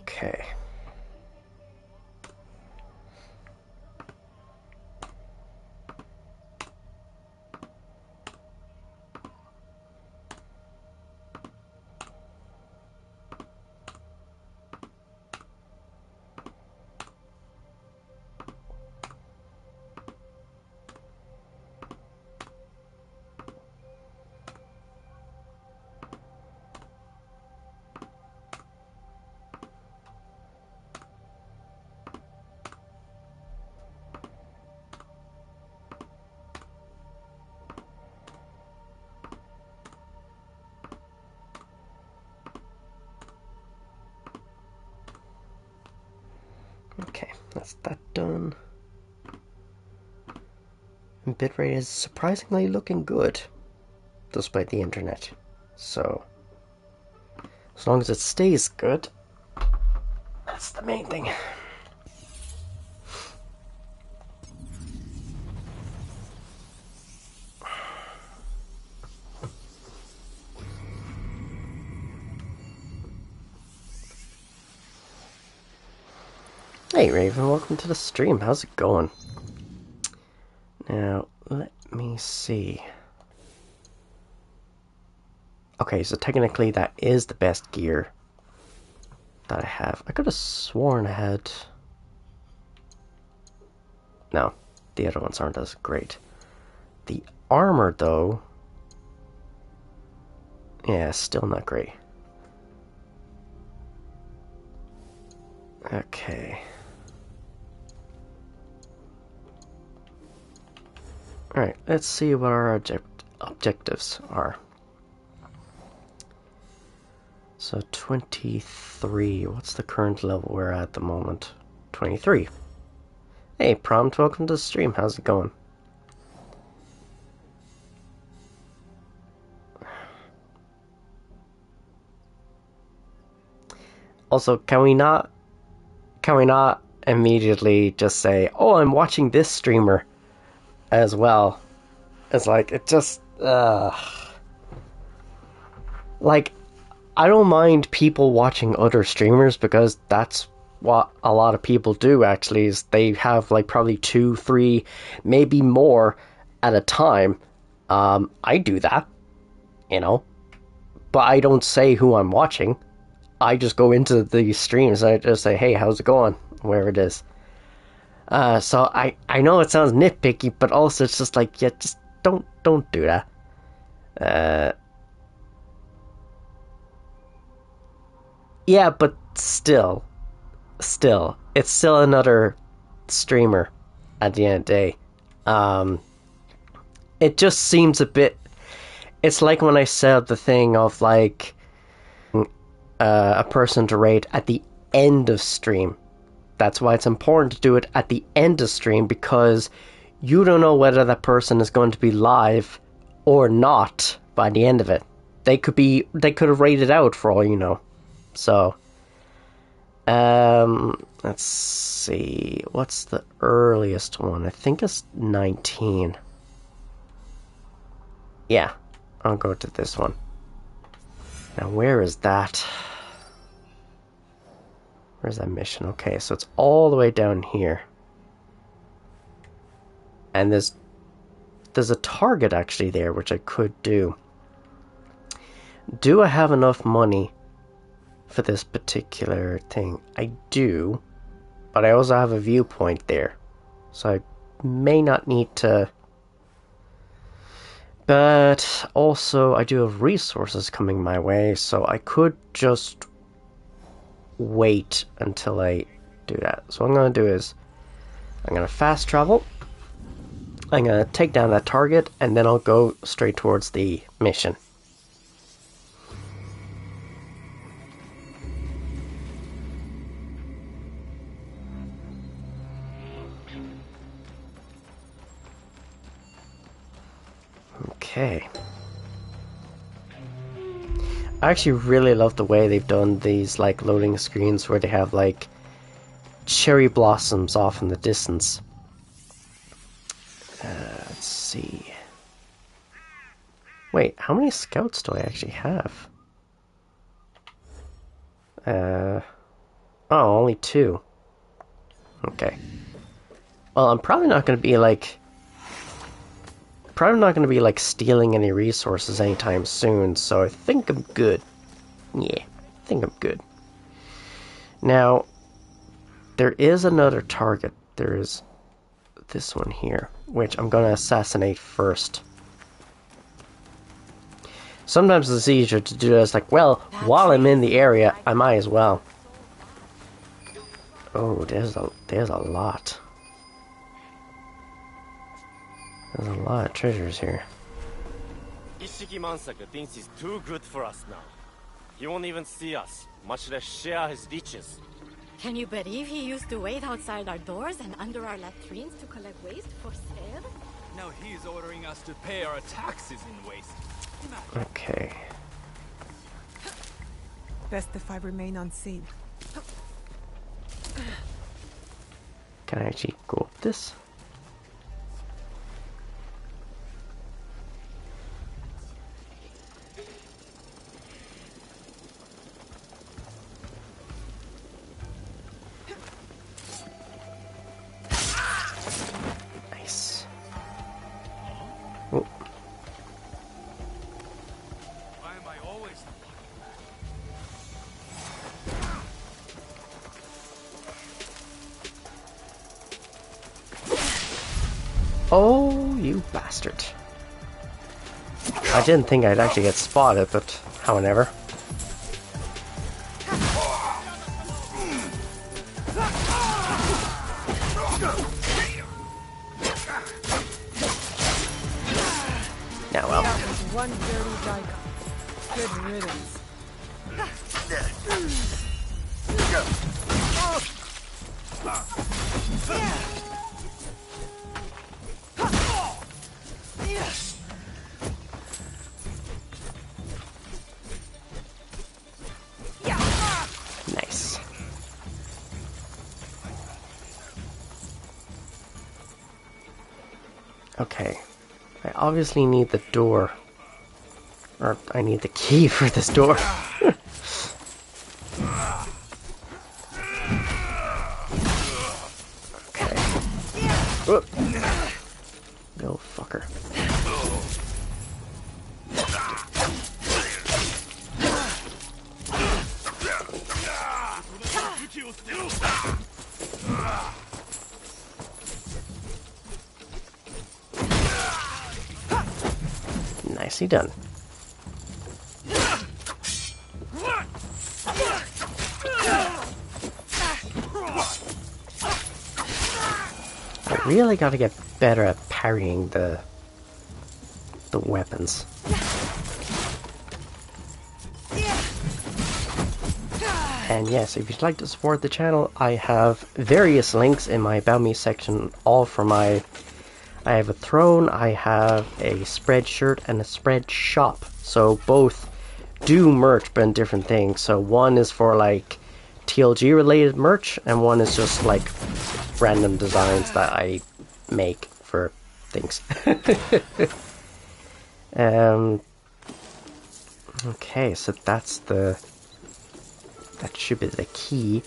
Okay. Okay, that's that done. And bitrate is surprisingly looking good, despite the internet. So, as long as it stays good, that's the main thing. Hey Raven, welcome to the stream. How's it going? Now, let me see. Okay, so technically that is the best gear that I have. I could have sworn I had... No, the other ones aren't as great. The armor, though... Yeah, still not great. Okay. Alright, let's see what our objectives are. So 23, what's the current level we're at the moment? 23. Hey Prompt, welcome to the stream, how's it going? Also, can we not immediately just say, oh, I'm watching this streamer as well? It's like, it just, like, I don't mind people watching other streamers because that's what a lot of people do actually, is they have like probably 2, 3, maybe more at a time. I do that, you know, but I don't say who I'm watching. I just go into the streams and I just say, hey, how's it going? Wherever it is. So I know it sounds nitpicky, but also it's just like, yeah, just don't do that. Yeah, but still, it's still another streamer at the end of the day. It just seems a bit... It's like when I said the thing of like a person to rate at the end of stream. That's why it's important to do it at the end of stream, because you don't know whether that person is going to be live or not by the end of it. They could have rated out for all you know. So, let's see. What's the earliest one? I think it's 19. Yeah, I'll go to this one. Now, where is that? Where's that mission? Okay, so it's all the way down here. And there's a target actually there, which I could do. Do I have enough money for this particular thing? I do, but I also have a viewpoint there. So I may not need to... But also I do have resources coming my way, so I could just wait until I do that. So what I'm going to do is I'm going to fast travel. I'm going to take down that target, and then I'll go straight towards the mission. Okay. I actually really love the way they've done these like loading screens where they have like cherry blossoms off in the distance. Let's see. Wait, how many scouts do I actually have? Oh, only 2. Okay. Well, I'm probably not going to be like... stealing any resources anytime soon, so I think I'm good. Yeah, I think I'm good. Now, there is another target. There is this one here, which I'm going to assassinate first. Sometimes it's easier to do this, like, well, while I'm in the area, I might as well. Oh, there's a lot. There's a lot of treasures here. Ishiki Mansaka thinks he's too good for us now. He won't even see us, much less share his riches. Can you believe he used to wait outside our doors and under our latrines to collect waste for sale? Now he's ordering us to pay our taxes in waste. Okay. Best if I remain unseen. Can I actually go up this? Nice. Oh. Why am I always the Oh, you bastard. I didn't think I'd actually get spotted, but however. Now well. That was one dirty dyke. Good riddance. Nice. Okay. I obviously need the door. Or I need the key for this door. Okay. Whoop. Go fucker. Nicely done. I really gotta get better at parrying the weapons. And yes, if you'd like to support the channel, I have various links in my About Me section, all for my... I have a throne, I have a spread shirt, and a spread shop. So both do merch, but in different things. So one is for like TLG related merch, and one is just like random designs that I make for things. Okay, so that's the... that should be the key.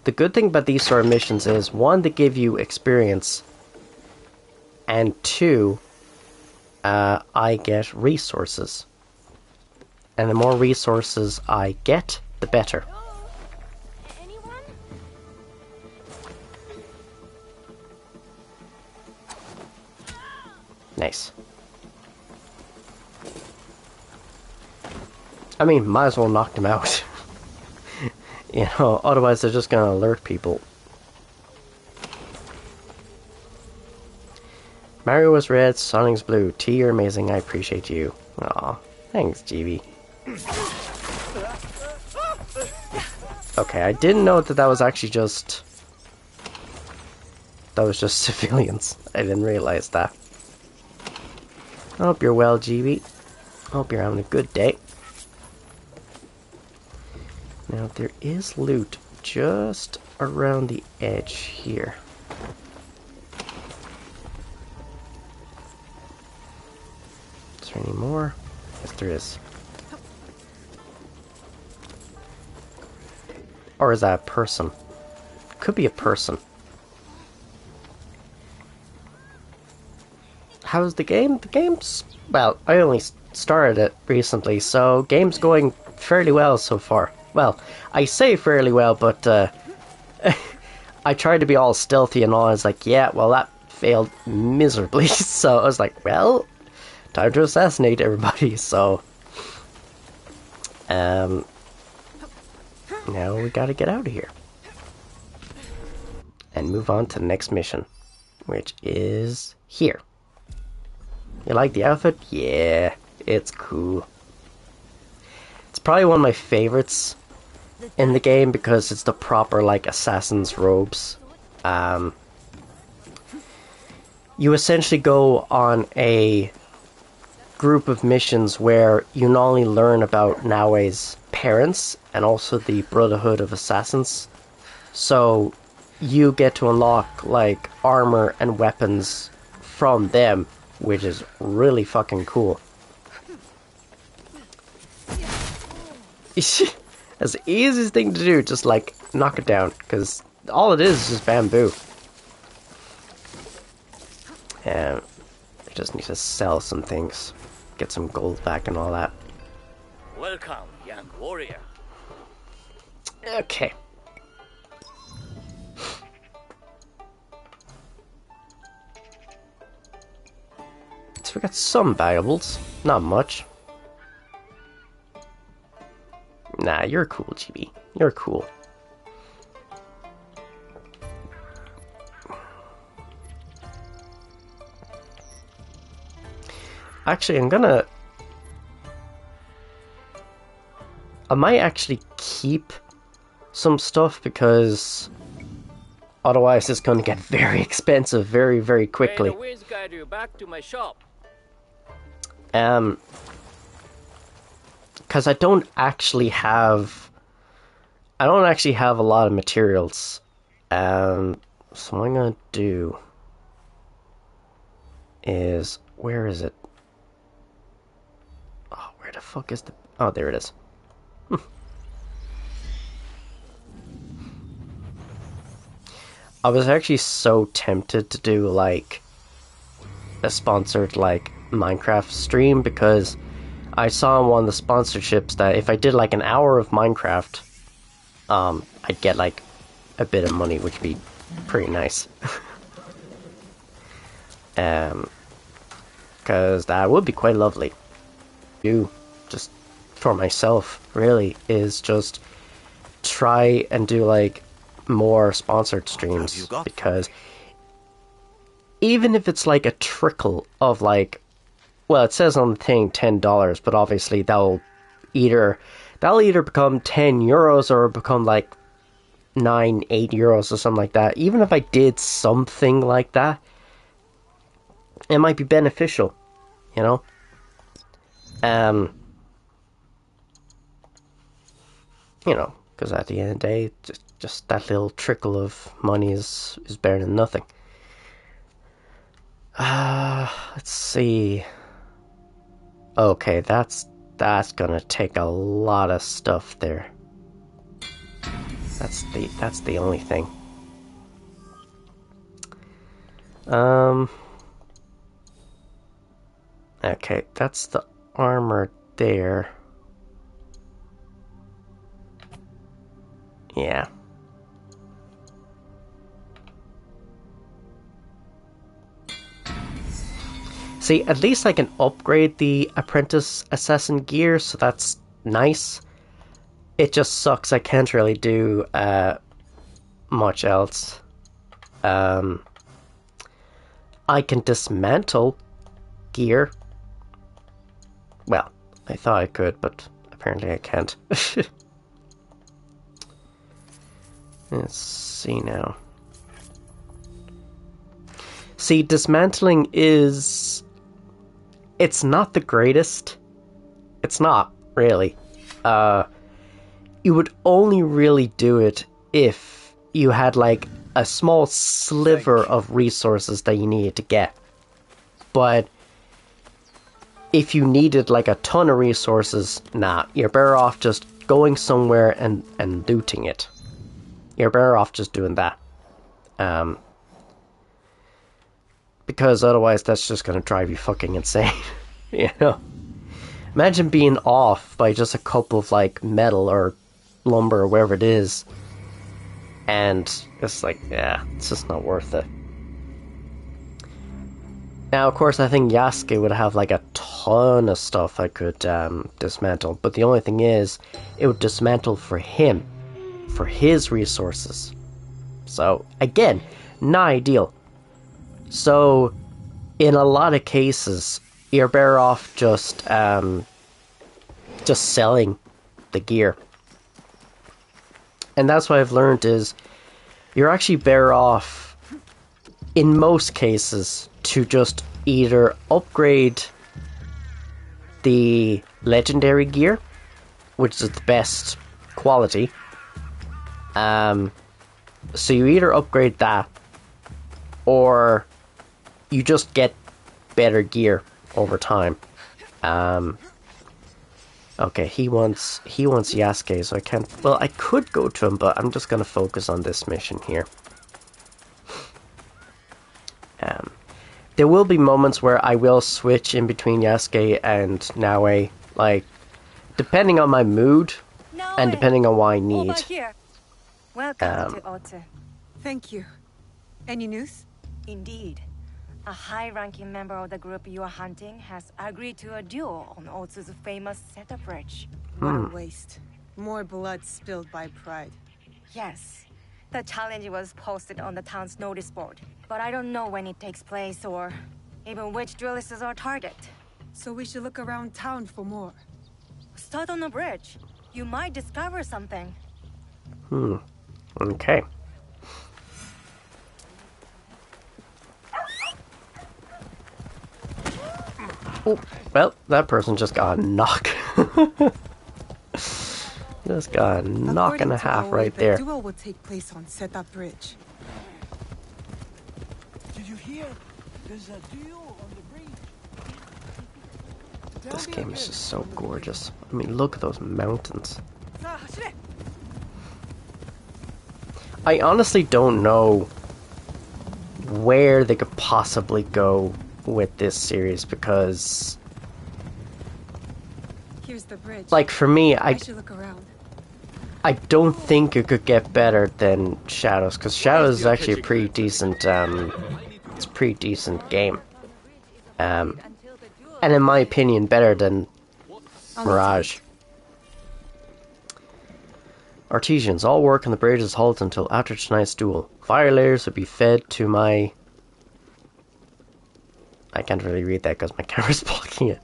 The good thing about these sort of missions is, one, they give you experience, and two, I get resources. And the more resources I get, the better. Anyone? Nice. I mean, might as well knock them out. You know, otherwise they're just gonna alert people. Mario was red, Sonic's blue. T, you're amazing, I appreciate you. Aw, thanks, GB. Okay, I didn't know that was actually just... that was just civilians. I didn't realize that. I hope you're well, GB. Hope you're having a good day. Now, there is loot just around the edge here. Is there any more? Yes, there is. Or is that a person? Could be a person. How's the game? The game's... Well, I only started it recently, so game's going fairly well so far. Well, I say fairly well, but I tried to be all stealthy and all. I was like, yeah, well, that failed miserably. So I was like, well, time to assassinate everybody. So, now we gotta get out of here. And move on to the next mission, which is here. You like the outfit? Yeah, it's cool. It's probably one of my favorites in the game because it's the proper, like, assassin's robes. You essentially go on a group of missions where you not only learn about Naoe's parents and also the Brotherhood of Assassins, so you get to unlock, like, armor and weapons from them, which is really fucking cool. That's the easiest thing to do, just like knock it down, because all it is just bamboo. And I just need to sell some things, get some gold back and all that. Welcome, young warrior. Okay. So we got some valuables, not much. Nah, you're cool, GB. You're cool. Actually, I might actually keep some stuff because otherwise it's gonna get very expensive very, very quickly. May the winds guide you back to my shop. Because I don't actually have a lot of materials. So what I'm gonna do is, where is it? Oh, where the fuck is the... Oh, there it is. I was actually so tempted to do, like, a sponsored, like, Minecraft stream, because I saw on one of the sponsorships that if I did, like, an hour of Minecraft, I'd get, like, a bit of money, which would be pretty nice. Because that would be quite lovely. You, just for myself, really, is just try and do, like, more sponsored streams, because even if it's like a trickle of, like, well, it says on the thing $10, but obviously that'll either become €10 or become like 8 euros or something like that. Even if I did something like that, it might be beneficial, you know. You know, because at the end of the day, just that little trickle of money is better than nothing. Let's see. Okay, that's gonna take a lot of stuff there. That's the only thing. Okay, that's the armor there. Yeah. See, at least I can upgrade the apprentice assassin gear, so that's nice. It just sucks I can't really do much else. I can dismantle gear. Well, I thought I could, but apparently I can't. Let's see now. See, dismantling is... It's not the greatest. It's not, really. You would only really do it if you had, like, a small sliver of resources that you needed to get. But if you needed, like, a ton of resources, nah, you're better off just going somewhere and looting it. you're better off just doing that. Because otherwise that's just going to drive you fucking insane. You know? Imagine being off by just a couple of, like, metal or lumber or whatever it is. And it's like, yeah, it's just not worth it. Now, of course, I think Yasuke would have, like, a ton of stuff I could dismantle. But the only thing is, it would dismantle for him. For his resources. So, again, not ideal. So, in a lot of cases, you're better off just selling the gear. And that's what I've learned is, you're actually better off, in most cases, to just either upgrade the legendary gear, which is the best quality. So you either upgrade that, or you just get better gear over time. Okay, he wants Yasuke, so I can't... Well, I could go to him, but I'm just going to focus on this mission here. There will be moments where I will switch in between Yasuke and Naoe, like, depending on my mood, and depending on what I need. Over here. Welcome to Otsu. Thank you. Any news? Indeed. A high-ranking member of the group you are hunting has agreed to a duel on Otsu's famous setup bridge. What a waste. More blood spilled by pride. Yes. The challenge was posted on the town's notice board, but I don't know when it takes place or even which duelist is our target. So we should look around town for more. Start on the bridge. You might discover something. Okay. Oh, well, that person just got a knock. Just got a knock and a half right there. The duel will take place on Setup Bridge. Did you hear? There's a duel on the bridge. This game is just so gorgeous. I mean, look at those mountains. I honestly don't know where they could possibly go with this series, because Here's the bridge. like for me, I should look around. I don't think it could get better than Shadows, because Shadows is actually a pretty decent it's a pretty decent game, and in my opinion better than Mirage. Artesians, all work on the bridge is halted until after tonight's duel. Fire layers will be fed to my... I can't really read that because my camera's blocking it.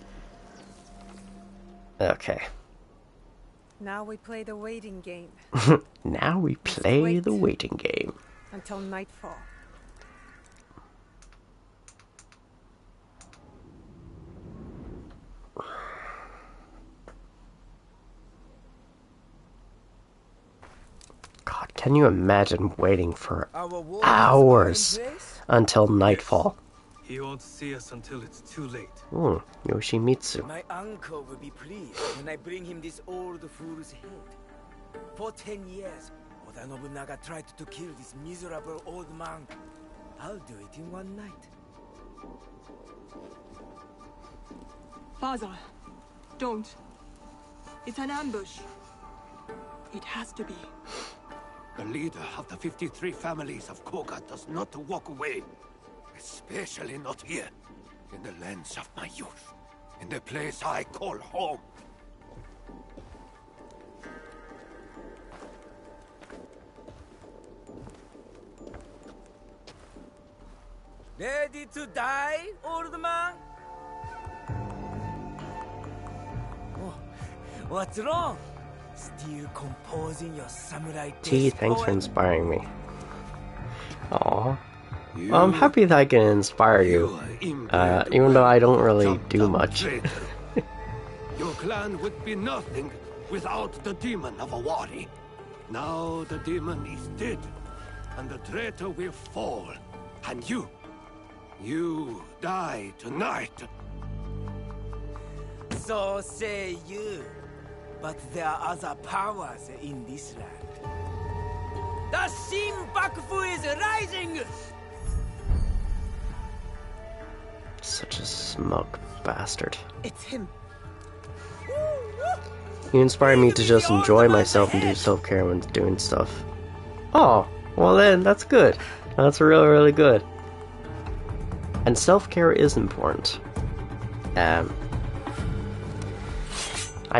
Okay. Now we play the waiting game. Now we play the waiting game. Until nightfall. God, can you imagine waiting for hours until nightfall? He won't see us until it's too late. Yoshimitsu. My uncle will be pleased when I bring him this old fool's head. For 10 years, Oda Nobunaga tried to kill this miserable old man. I'll do it in one night. Father, don't. It's an ambush. It has to be. The leader of the 53 families of Koga does not walk away. Especially not here, in the lands of my youth, in the place I call home. Ready to die, old man? Oh, what's wrong? Still composing your samurai T, death thanks for poem? inspiring me. Aww. Well, I'm happy that I can inspire you, even though I don't really do much. Your clan would be nothing without the demon of Awari. Now the demon is dead, and the traitor will fall. And you die tonight. So say you. But there are other powers in this land. The Shinbakufu is rising! Such a smug bastard. It's him. You inspire me to just enjoy myself and do self-care when doing stuff. Oh, well then, that's good. That's really, really good. And self-care is important. I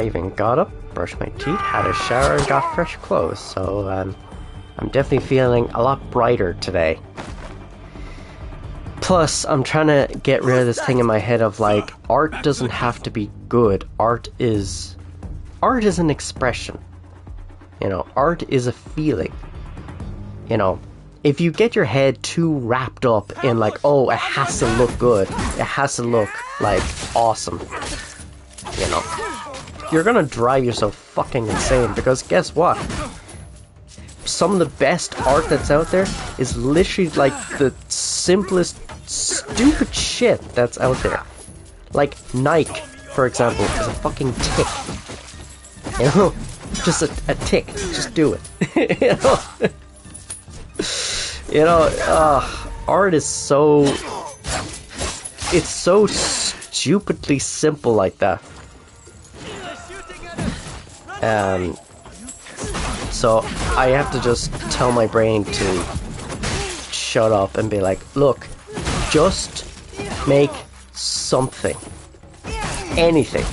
even got up, brushed my teeth, had a shower, and got fresh clothes, so I'm definitely feeling a lot brighter today. Plus, I'm trying to get rid of this thing in my head of like, art doesn't have to be good. Art is an expression. You know, art is a feeling. You know, if you get your head too wrapped up in like, oh, it has to look good, it has to look like awesome, you know, you're gonna drive yourself fucking insane, because guess what? Some of the best art that's out there is literally like the simplest stupid shit that's out there. Like Nike, for example, is a fucking tick. You know? Just a tick. Just do it. You know? You know, art is so... It's so stupidly simple like that. So I have to just tell my brain to shut up and be like, look, just make something. Anything.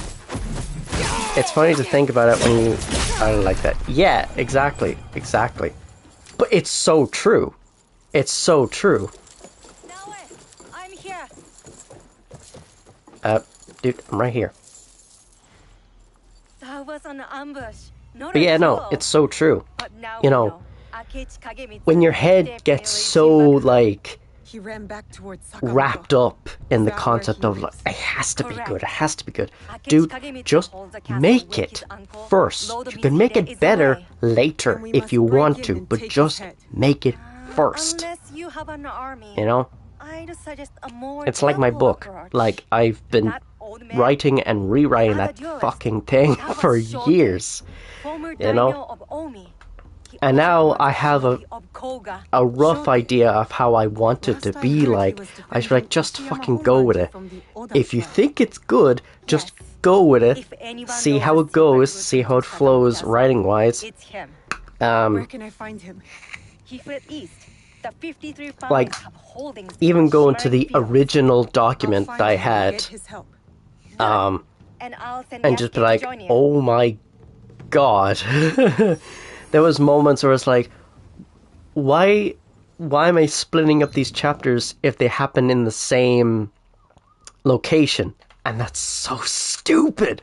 It's funny to think about it when you are like that. Yeah, exactly. Exactly. But it's so true. It's so true. Naoe, I'm here. Dude, I'm right here. That was an ambush. Not But a yeah, no, duel. it's so true. But now You we know, Akechi Kagemitsu when your head definitely gets so, like, He ran back towards Sakamoto. wrapped up in the Is that concept where of he like, lives? it has to be Correct. good, it has to be good. Akechi Dude, Kagemitsu just holds a castle make with it his uncle, first. Lord You can make Mitsune it is better away. later Then we if must you break want in to, and but take his just head. make it first. Unless you have an army, You know? I'd suggest a more It's like my careful book. approach. Like, I've been That old man, writing and rewriting another that duelist. fucking thing That was for Shogun, years. former You know? daimyo of Omi. He And also now commanded I have Shogi of Koga. a rough Shogun. idea of how I want it to Last I be heard, he like. was I should be like, defending just Ishiyama fucking go with Honmaji it. from the Oda If you clan. think it's good, just Yes. go with it. If anyone See knows how a it goes, secret see route how it to flows Castle, writing wise. It's him. Where can I find him? He fled east. The 53 families Like, have holdings even in going to shimmering the fields. original I'll document find that I him and had, get his help. And I'll send and just be Yasuke like, to join you. oh my god. There was moments where it's like, why am I splitting up these chapters if they happen in the same location? And that's so stupid.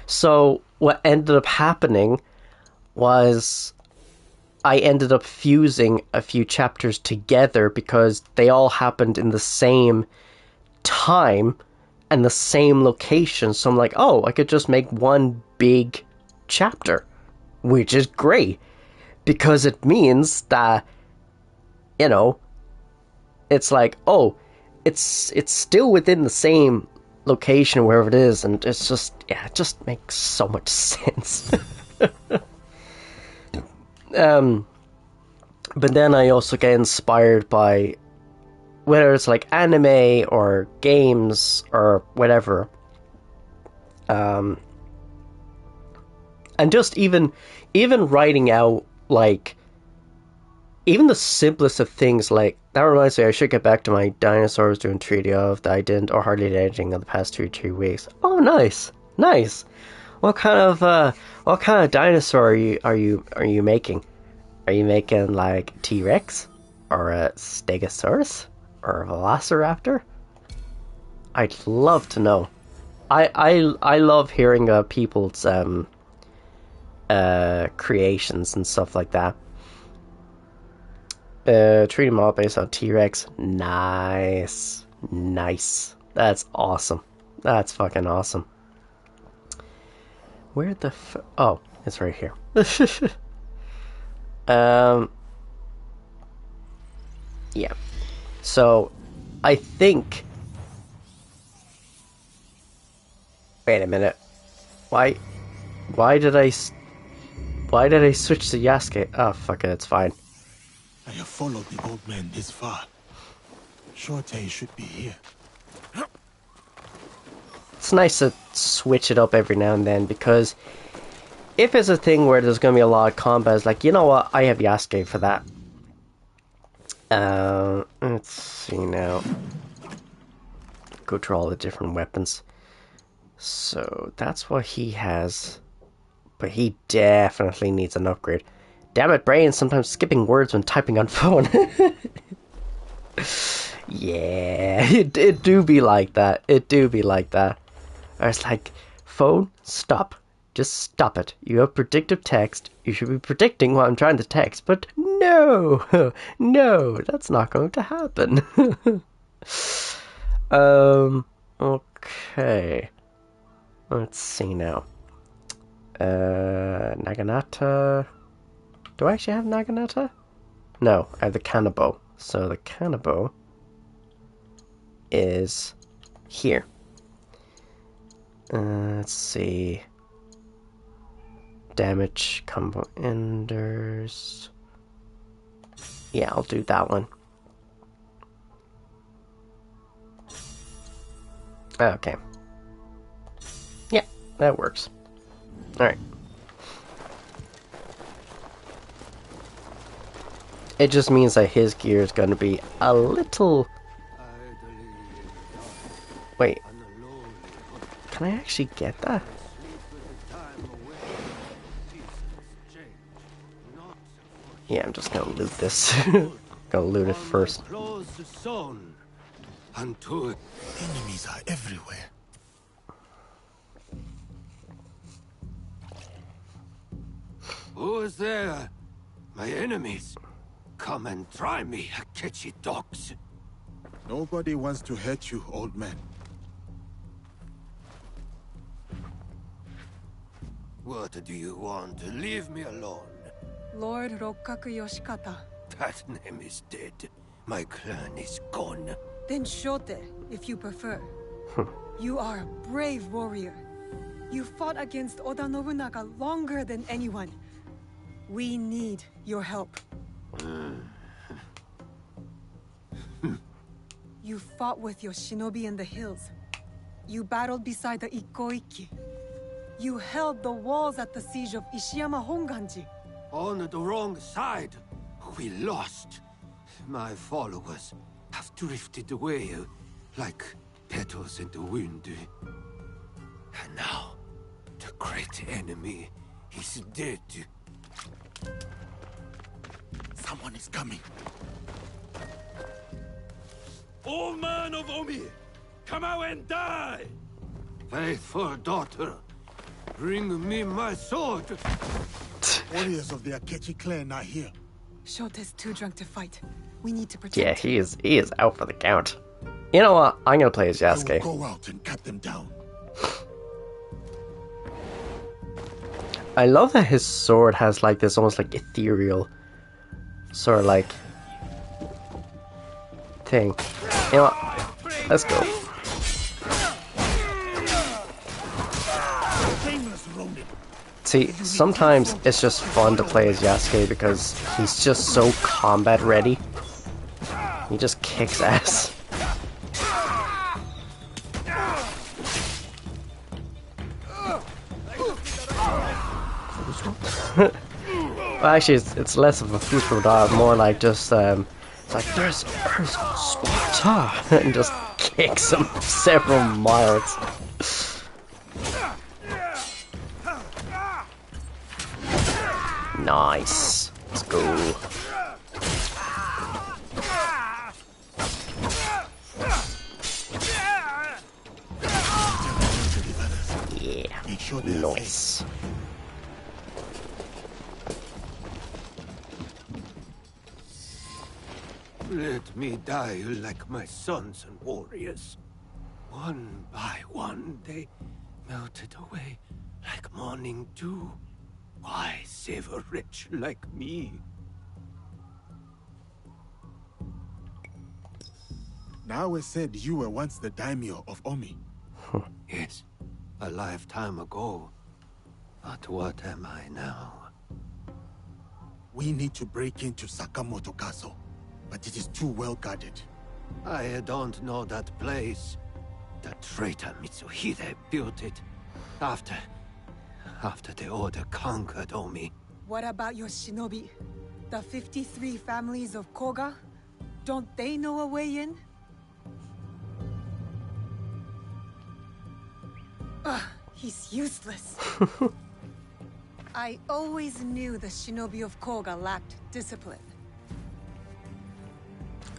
So what ended up happening was I ended up fusing a few chapters together because they all happened in the same time and the same location. So I'm like, oh, I could just make one big chapter, which is great because it means that, you know, it's like, oh, it's still within the same location wherever it is, and it's just, yeah, it just makes so much sense. But then I also get inspired by whether it's like anime or games or whatever, and just even writing out, like, even the simplest of things. Like, that reminds me, I should get back to my dinosaurs doing 3D of that I didn't or hardly did anything in the past 3 weeks. Oh, nice. What kind of dinosaur are you making? Are you making like T-Rex or a Stegosaurus or a Velociraptor? I'd love to know. I love hearing people's creations and stuff like that. 3D model based on T-Rex. Nice. That's awesome. That's fucking awesome. Where the oh, it's right here. Yeah. So, I think... Wait a minute. Why did I switch to Yasuke? Oh, fuck it, it's fine. I have followed the old man this far. Shorte should be here. It's nice to switch it up every now and then, because if it's a thing where there's going to be a lot of combat, it's like, you know what, I have Yasuke for that. Let's see now. Go through all the different weapons. So that's what he has. But he definitely needs an upgrade. Damn it, brain, sometimes skipping words when typing on phone. Yeah, it do be like that. It do be like that. I was like, phone, stop. Just stop it. You have predictive text. You should be predicting what I'm trying to text. But no, no, that's not going to happen. Okay. Let's see now. Naginata. Do I actually have Naginata? No, I have the Kanabo. So the Kanabo is here. Let's see. Damage, combo enders. Yeah, I'll do that one. Okay. Yeah, that works. Alright. It just means that his gear is going to be a little... Wait. Can I actually get that? Yeah, I'm just gonna loot this. Gonna loot it first. Enemies are everywhere. Who is there? My enemies. Come and try me, catchy dogs. Nobody wants to hurt you, old man. What do you want? Leave me alone. Lord Rokkaku Yoshikata. That name is dead. My clan is gone. Then Shote, if you prefer. You are a brave warrior. You fought against Oda Nobunaga longer than anyone. We need your help. You fought with your shinobi in the hills. You battled beside the Ikoiki. You held the walls at the siege of Ishiyama Honganji. On the wrong side. We lost. My followers have drifted away like petals in the wind. And now, the great enemy is dead. Someone is coming. Old man of Omi, come out and die! Faithful daughter, bring me my sword. Warriors of the Akechi clan are here. Shote's too drunk to fight. We need to protect Yeah, him. he is out for the count. You know what? I'm gonna play as I will Yasuke. go out and cut them down. I love that his sword has like this almost like ethereal sort of like thing. You know what? Let's go. See, sometimes it's just fun to play as Yasuke because he's just so combat ready. He just kicks ass. Well, actually, it's less of a football dog, more like just it's like there's Sparta, and just kicks him several miles. Nice. Let's go. Yeah. Nice. Let me die like my sons and warriors. One by one, they melted away like morning dew. Why save a wretch like me? Naoe said you were once the daimyo of Omi. Yes, a lifetime ago. But what am I now? We need to break into Sakamoto Castle, but it is too well guarded. I don't know that place. The traitor Mitsuhide built it after the Order conquered Omi. What about your shinobi? The 53 families of Koga? Don't they know a way in? Ugh, he's useless. I always knew the shinobi of Koga lacked discipline.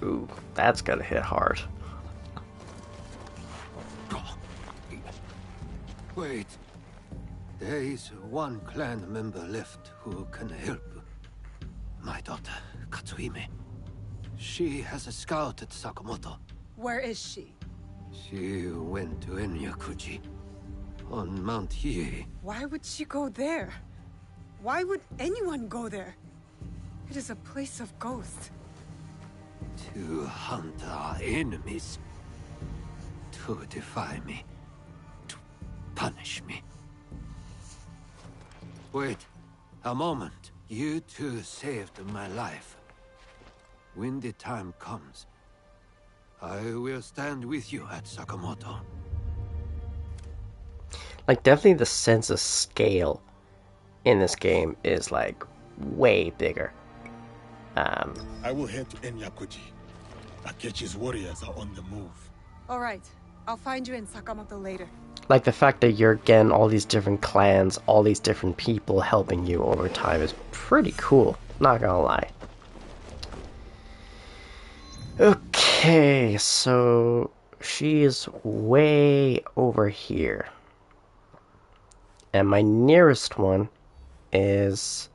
Ooh, that's gonna hit hard. Wait. There is one clan member left who can help. My daughter, Katsuhime. She has scouted Sakamoto. Where is she? She went to Enyakuji on Mount Hiei. Why would she go there? Why would anyone go there? It is a place of ghosts. To hunt our enemies. To defy me. To punish me. Wait a moment. You two saved my life. When the time comes, I will stand with you at Sakamoto. Like, definitely the sense of scale in this game is, like, way bigger. I will head to Enyakuji. Akechi's warriors are on the move. Alright, I'll find you in Sakamoto later. Like, the fact that you're getting all these different clans, all these different people helping you over time is pretty cool, not gonna lie. Okay, so she is way over here. And my nearest one is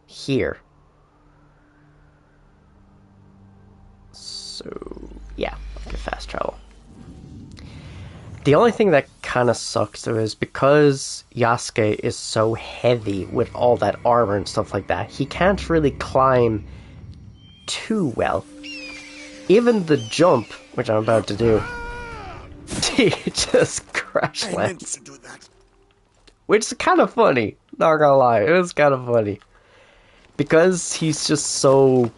here. So, yeah, okay, fast travel. The only thing that kind of sucks though is because Yasuke is so heavy with all that armor and stuff like that, he can't really climb too well. Even the jump, which I'm about to do, he just crash lands. Which is kind of funny, not gonna lie, it was kind of funny. Because he's just so...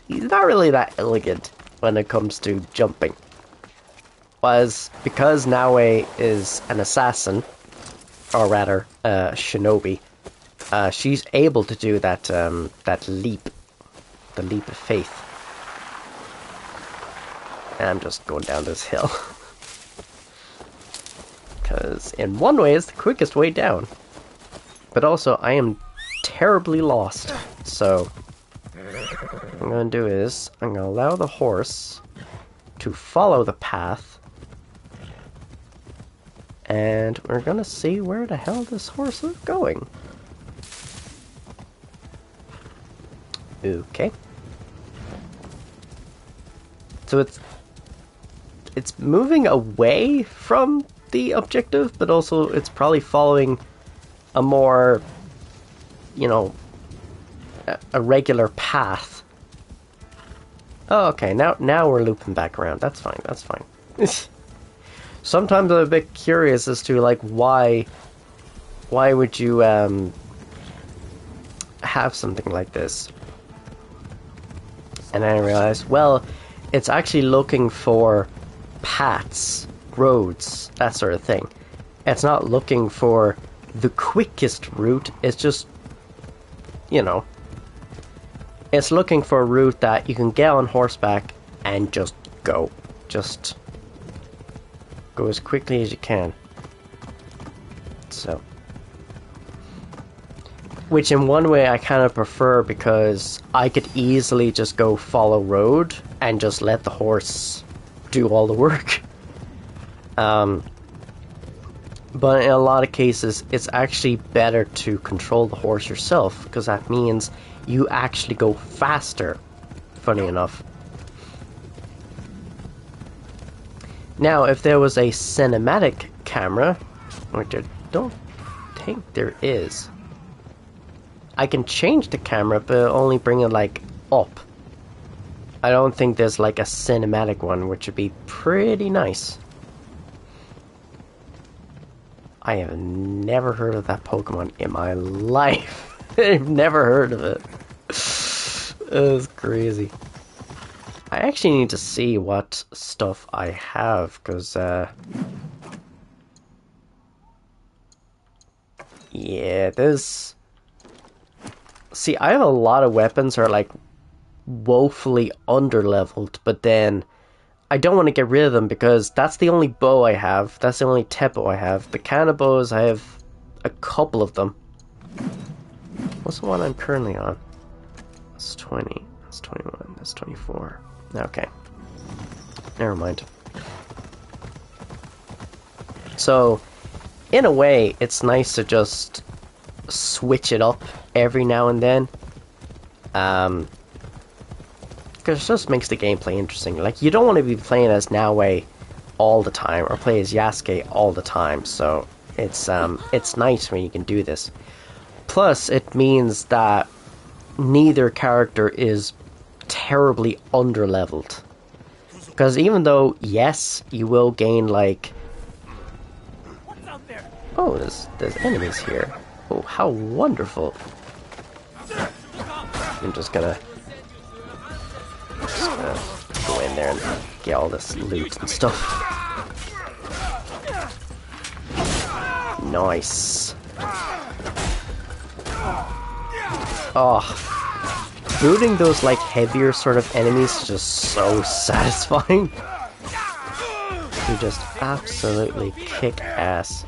he's not really that elegant when it comes to jumping. Because Naoe is an assassin, or rather, shinobi, she's able to do that, that leap, the leap of faith. And I'm just going down this hill. Because in one way it's the quickest way down. But also, I am terribly lost. So, what I'm going to do is, I'm going to allow the horse to follow the path. And we're going to see where the hell this horse is going. Okay. So it's moving away from the objective, but also it's probably following a more, you know, a regular path. Oh, okay, now we're looping back around. That's fine, that's fine. Sometimes I'm a bit curious as to, like, why would you, have something like this? And then I realized, well, it's actually looking for paths, roads, that sort of thing. It's not looking for the quickest route, it's just, you know, it's looking for a route that you can get on horseback and just go. Just go as quickly as you can. So, which in one way I kind of prefer, because I could easily just go follow road and just let the horse do all the work. But in a lot of cases, it's actually better to control the horse yourself, because that means you actually go faster, funny enough. Now, if there was a cinematic camera, which I don't think there is, I can change the camera, but only bring it, like, up. I don't think there's, like, a cinematic one, which would be pretty nice. I have never heard of that Pokemon in my life. I've never heard of it. It was crazy. I actually need to see what stuff I have, because, yeah, there's... See, I have a lot of weapons that are, like, woefully under-leveled, but then I don't want to get rid of them because that's the only bow I have. That's the only tempo I have. The cannon bows, I have a couple of them. What's the one I'm currently on? That's 20. That's 21. That's 24. Okay. Never mind. So, in a way, it's nice to just switch it up every now and then. Because it just makes the gameplay interesting. Like, you don't want to be playing as Naoe all the time, or play as Yasuke all the time, so it's nice when you can do this. Plus, it means that neither character is terribly under-leveled. Because even though, yes, you will gain, like... Oh, there's enemies here. Oh, how wonderful. I'm just gonna go in there and get all this loot and stuff. Nice. Oh, booting those like heavier sort of enemies is just so satisfying. You just absolutely kick ass.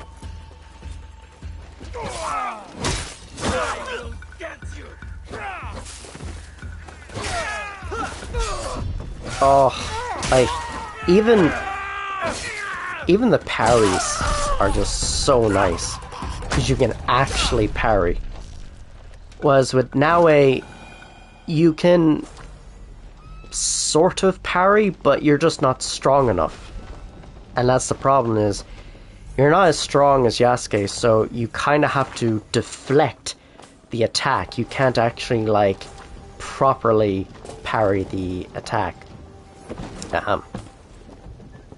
Oh, like, even the parries are just so nice, because you can actually parry. Whereas with Naoe, you can sort of parry, but you're just not strong enough. And that's the problem, is you're not as strong as Yasuke, so you kind of have to deflect the attack. You can't actually, like, properly parry the attack.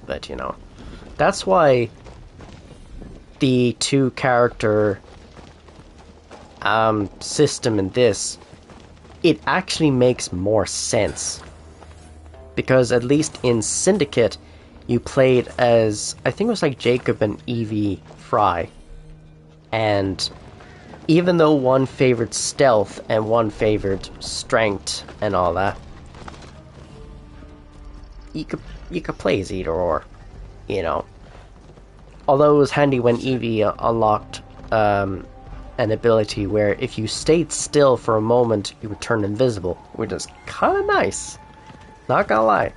But, you know, that's why the two character system in this, it actually makes more sense. Because at least in Syndicate, you played as, I think it was like Jacob and Evie Fry. And even though one favored stealth and one favored strength and all that, you could play as either or, you know. Although it was handy when Evie unlocked an ability where if you stayed still for a moment, you would turn invisible, which is kind of nice. Not gonna lie.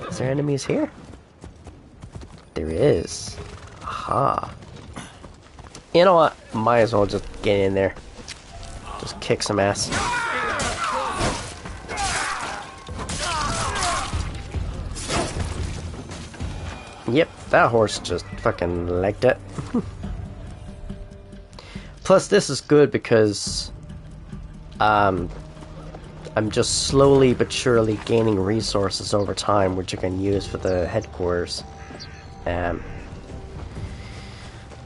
Is there enemies here? There is. Aha. You know what? Might as well just get in there. Just kick some ass. Yep, that horse just fucking legged it. Plus, this is good because I'm just slowly but surely gaining resources over time, which I can use for the headquarters.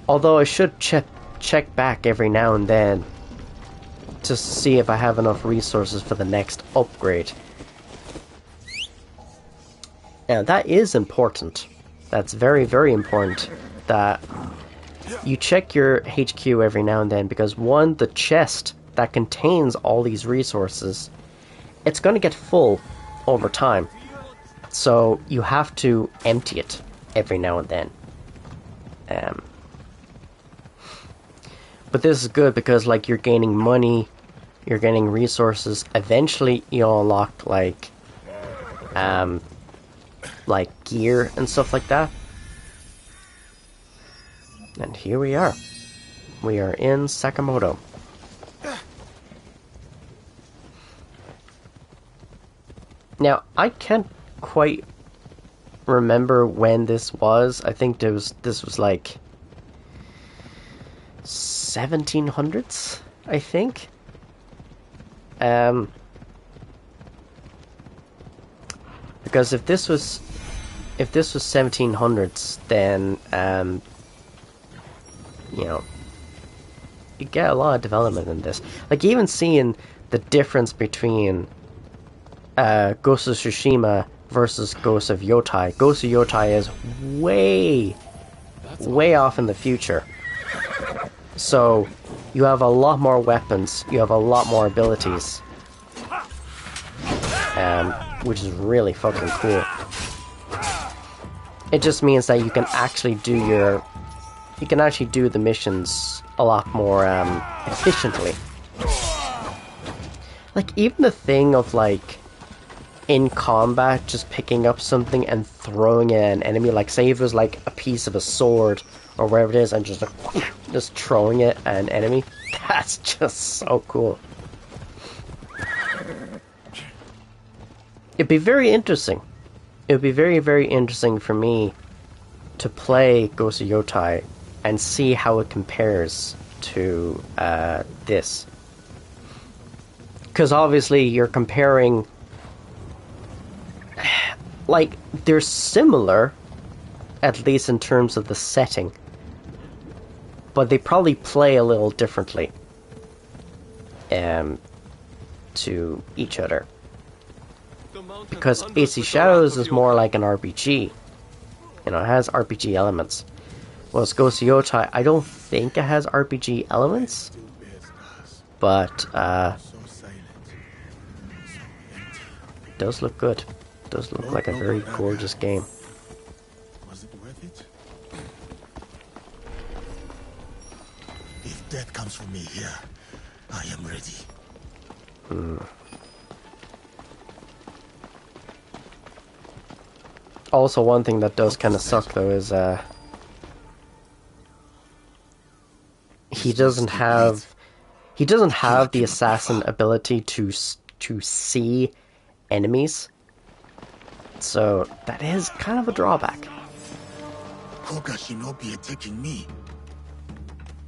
Although I should check back every now and then to see if I have enough resources for the next upgrade. Now, that is important. That's very, very important that you check your HQ every now and then, because one, the chest that contains all these resources, it's going to get full over time. So you have to empty it every now and then. But this is good because, like, you're gaining money, you're gaining resources. Eventually you'll unlock like gear and stuff like that. And here we are. We are in Sakamoto. Now, I can't quite remember when this was. I think this was like 1700s, I think. Because if this was 1700s, then you know, you get a lot of development in this. Like even seeing the difference between Ghost of Tsushima versus Ghost of Yotai. Ghost of Yotai is way off in the future. So you have a lot more weapons, you have a lot more abilities. Which is really fucking cool. It just means that you can actually do the missions a lot more efficiently. Like even the thing of like in combat just picking up something and throwing it at an enemy, like say if it was like a piece of a sword or whatever it is and just throwing it at an enemy, that's just so cool. It'd be very interesting. It would be very, very interesting for me to play Ghost of Yotai and see how it compares to this. Because obviously you're comparing... Like, they're similar, at least in terms of the setting. But they probably play a little differently to each other. Because AC Shadows is more like an RPG. You know, it has RPG elements. Whereas Ghost of Yotai, I don't think it has RPG elements. But, it does look good. It does look like a very gorgeous game. Was it worth it? If death comes for me here, I am ready. Also, one thing that does kind of suck though is he doesn't have the assassin ability to see enemies, so that is kind of a drawback. Koga Shinobi attacking me,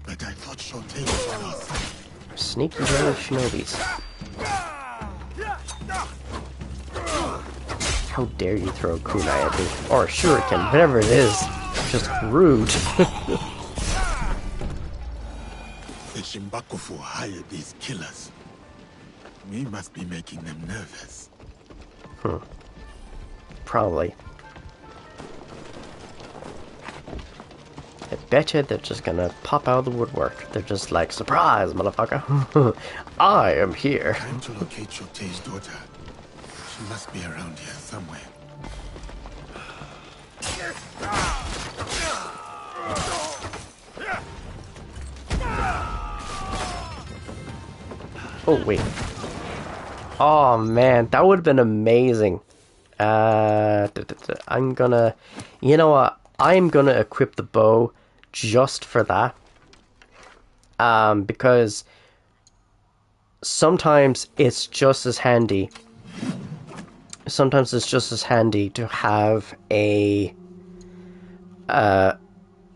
but I thought Shote was on our side. Sneaky little shinobis. How dare you throw a kunai at me? Or a shuriken, whatever it is. Just rude. The Shimbakufu hired these killers. We must be making them nervous. Probably. I betcha they're just gonna pop out of the woodwork. They're just like, surprise, motherfucker. I am here. Time to locate Shote's daughter. She must be around here somewhere. Oh, wait. Oh, man. That would have been amazing. I'm gonna... You know what? I'm gonna equip the bow just for that. Because sometimes it's just as handy. Sometimes it's just as handy to have a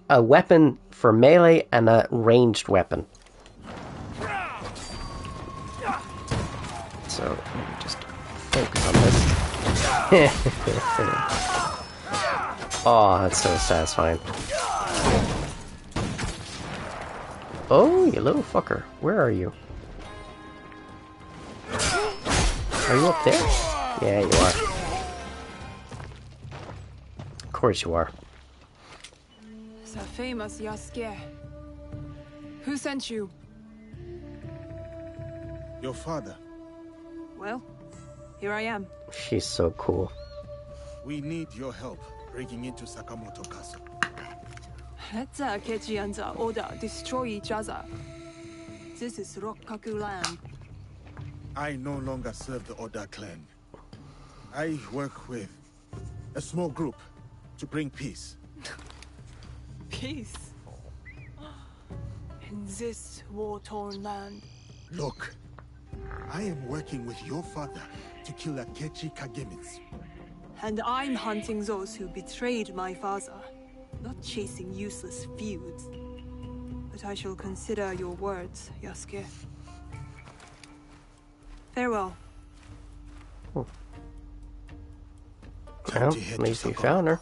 weapon for melee and a ranged weapon. So let me just focus on this. Oh, that's so satisfying. Oh, you little fucker. Where are you? Are you up there? Yeah, you are. Of course you are. The famous Yasuke. Who sent you? Your father. Well, here I am. She's so cool. We need your help breaking into Sakamoto Castle. Let the Akechi and the Oda destroy each other. This is Rokkaku land. I no longer serve the Oda clan. I work with a small group to bring peace. Peace? In this war-torn land. Look, I am working with your father to kill Akechi Kagemitsu. And I'm hunting those who betrayed my father, not chasing useless feuds. But I shall consider your words, Yasuke. Farewell. Oh. Well, at least we found her.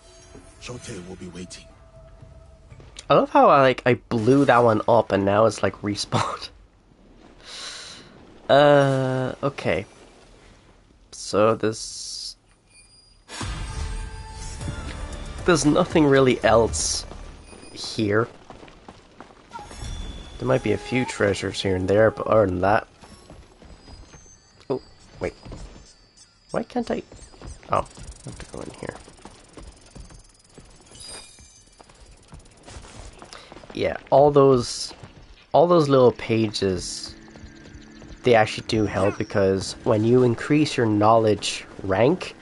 Shote will be waiting. I love how I blew that one up and now it's like respawned. Okay. So there's nothing really else here. There might be a few treasures here and there, but other than that... Oh, wait. Why can't I... Oh, I have to go in here. Yeah, all those little pages, they actually do help, because when you increase your knowledge rank,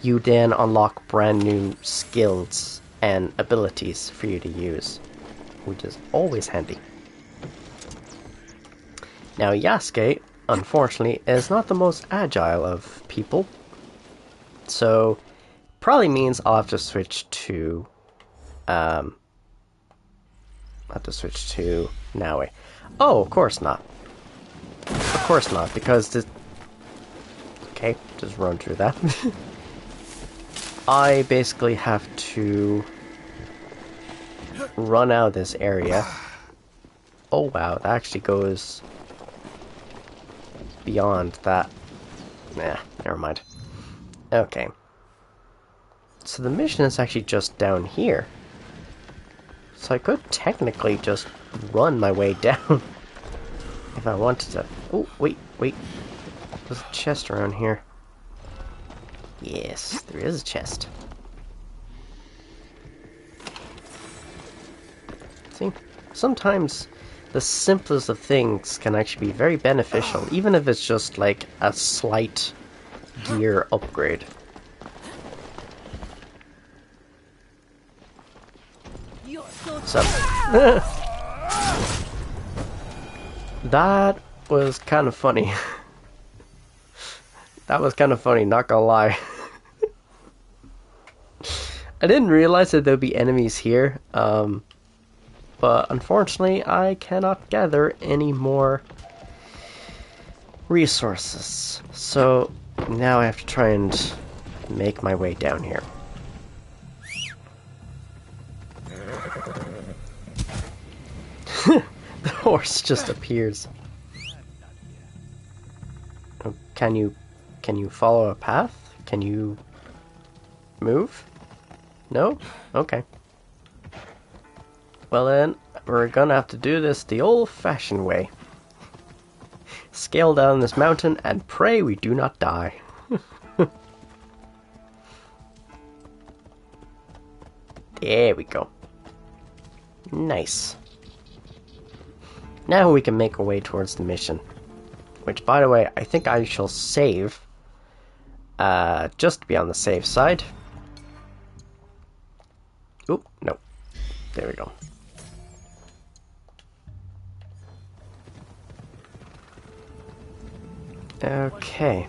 you then unlock brand new skills and abilities for you to use, which is always handy. Now Yasuke, unfortunately, is not the most agile of people, so probably means I'll have to switch to Naoe. Oh, of course not. Of course not, because this... Okay, just run through that. I basically have to run out of this area. Oh wow, that actually goes beyond that. Nah, never mind. Okay. So the mission is actually just down here. So I could technically just run my way down if I wanted to. Oh, wait. There's a chest around here. Yes, there is a chest. See, sometimes the simplest of things can actually be very beneficial, even if it's just like a slight gear upgrade. So, that was kind of funny. That was kind of funny, not gonna lie. I didn't realize that there'd be enemies here, but unfortunately I cannot gather any more resources. So now I have to try and make my way down here. The horse just appears. Oh, can you follow a path? Can you move? No? Okay. Well then, we're gonna have to do this the old-fashioned way. Scale down this mountain and pray we do not die. There we go. Nice. Now we can make our way towards the mission. Which, by the way, I think I shall save. Just to be on the safe side. Oop, no. There we go. Okay.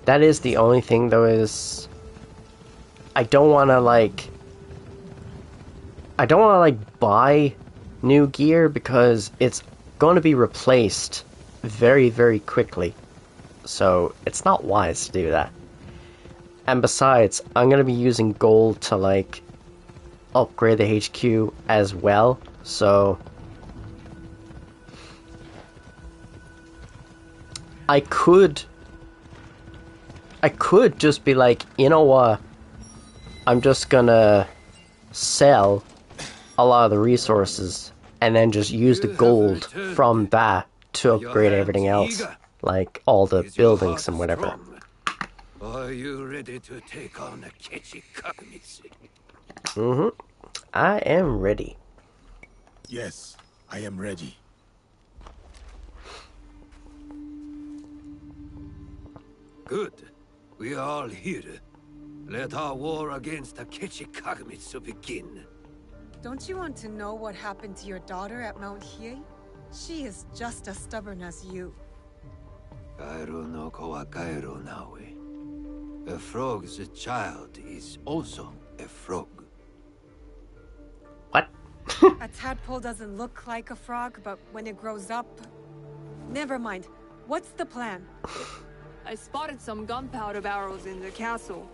That is the only thing, though, is... I don't want to, buy new gear, because it's going to be replaced very, very quickly. So, it's not wise to do that. And besides, I'm going to be using gold to, upgrade the HQ as well. So, I could just be like, you know what? I'm just gonna sell a lot of the resources and then just use the gold from that to upgrade everything else, like all the buildings and whatever. Are you ready to take on the Kagami? I am ready. Yes, I am ready. Good. We are all here. Let our war against the Kagami begin. Don't you want to know what happened to your daughter at Mount Hiei? She is just as stubborn as you. Kairo no ko wa kairo nawe. A frog's child is also a frog. What? A tadpole doesn't look like a frog, but when it grows up... Never mind. What's the plan? I spotted some gunpowder barrels in the castle.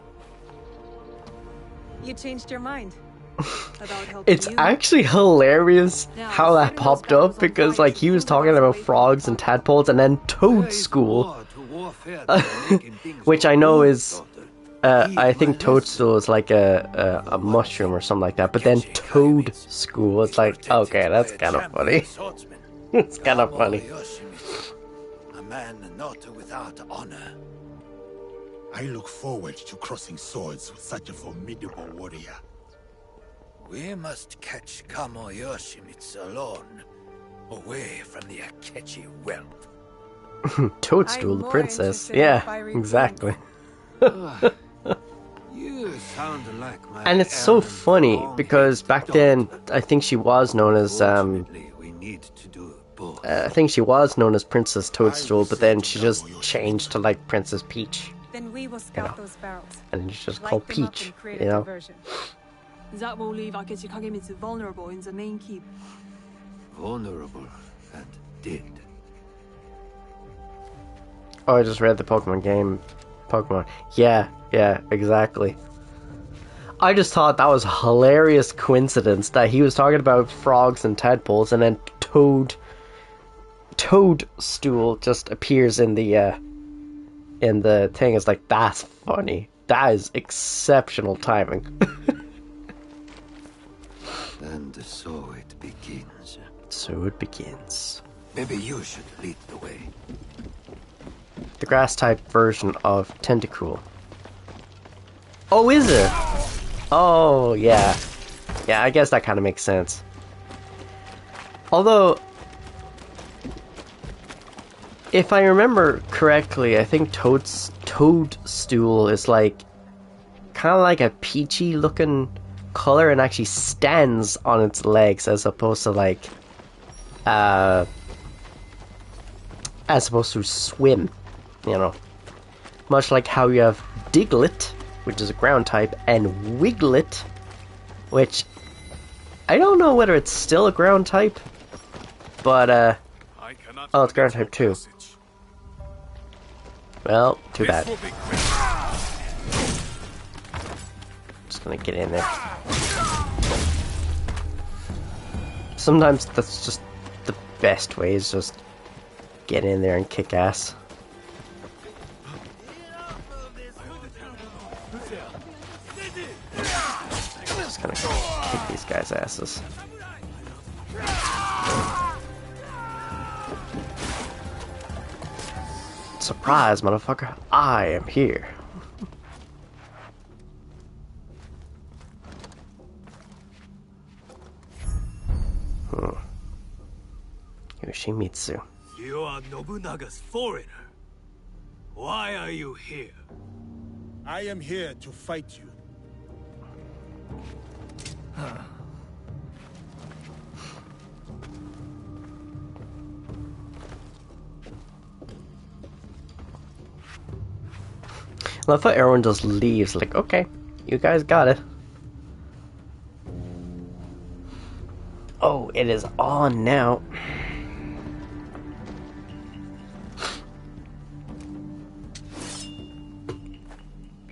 You changed your mind. About helping It's you. actually hilarious how that popped up because like he was talking about frogs and tadpoles and then Toadstool, which I know is I think Toadstool is like a mushroom or something like that, but then Toadstool, it's like, okay, that's kind of funny. It's kind of funny. A man not without honor. I look forward to crossing swords with such a formidable warrior. We must catch Kamo Yoshimitsu alone, away from the Akechi wealth. Toadstool, the princess. Yeah, exactly. You sound like my And it's so funny because back then I think she was known as we need to do both. I think she was known as Princess Toadstool, but then she just changed to like Princess Peach. Then we will scout those barrels. And it's just Light called them up Peach, and create you a know? diversion. That will leave Akechi Kagemitsu vulnerable in the main keep. Vulnerable and dead. Oh, I just read the Pokemon game. Pokemon. Yeah, exactly. I just thought that was a hilarious coincidence that he was talking about frogs and tadpoles and then Toadstool just appears in the thing. It's like, that's funny. That is exceptional timing. And so it begins. So it begins. Maybe you should lead the way. The grass type version of Tentacool. Oh, is it? Oh, yeah. Yeah, I guess that kind of makes sense. Although, if I remember correctly, I think Toadstool is like kind of like a peachy looking color and actually stands on its legs as opposed to like as opposed to swim, you know. Much like how you have Diglett, which is a ground type, and Wiglet, which I don't know whether it's still a ground type, but oh, it's ground type too. Well, too bad. Just gonna get in there. Sometimes that's just the best way, is just get in there and kick ass. Just gonna kick these guys' asses. Surprise, motherfucker! I am here. Yoshimitsu. You are Nobunaga's foreigner. Why are you here? I am here to fight you. I love how everyone just leaves, like, okay, you guys got it. Oh, it is on now.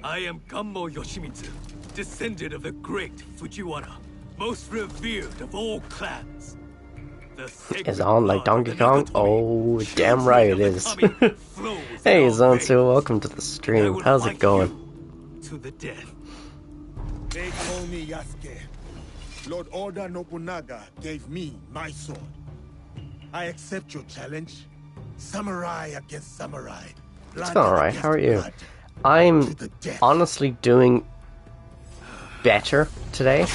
I am Gammo Yoshimitsu, descendant of the great Fujiwara, most revered of all clans. Is on like Donkey Kong? Oh, damn right it is. Hey, Zonsu, welcome to the stream. How's it going? To the death. They call me Yasuke. Lord Oda Nobunaga gave me my sword. I accept your challenge. Samurai against samurai. It's going alright, how are you? I'm honestly doing better today.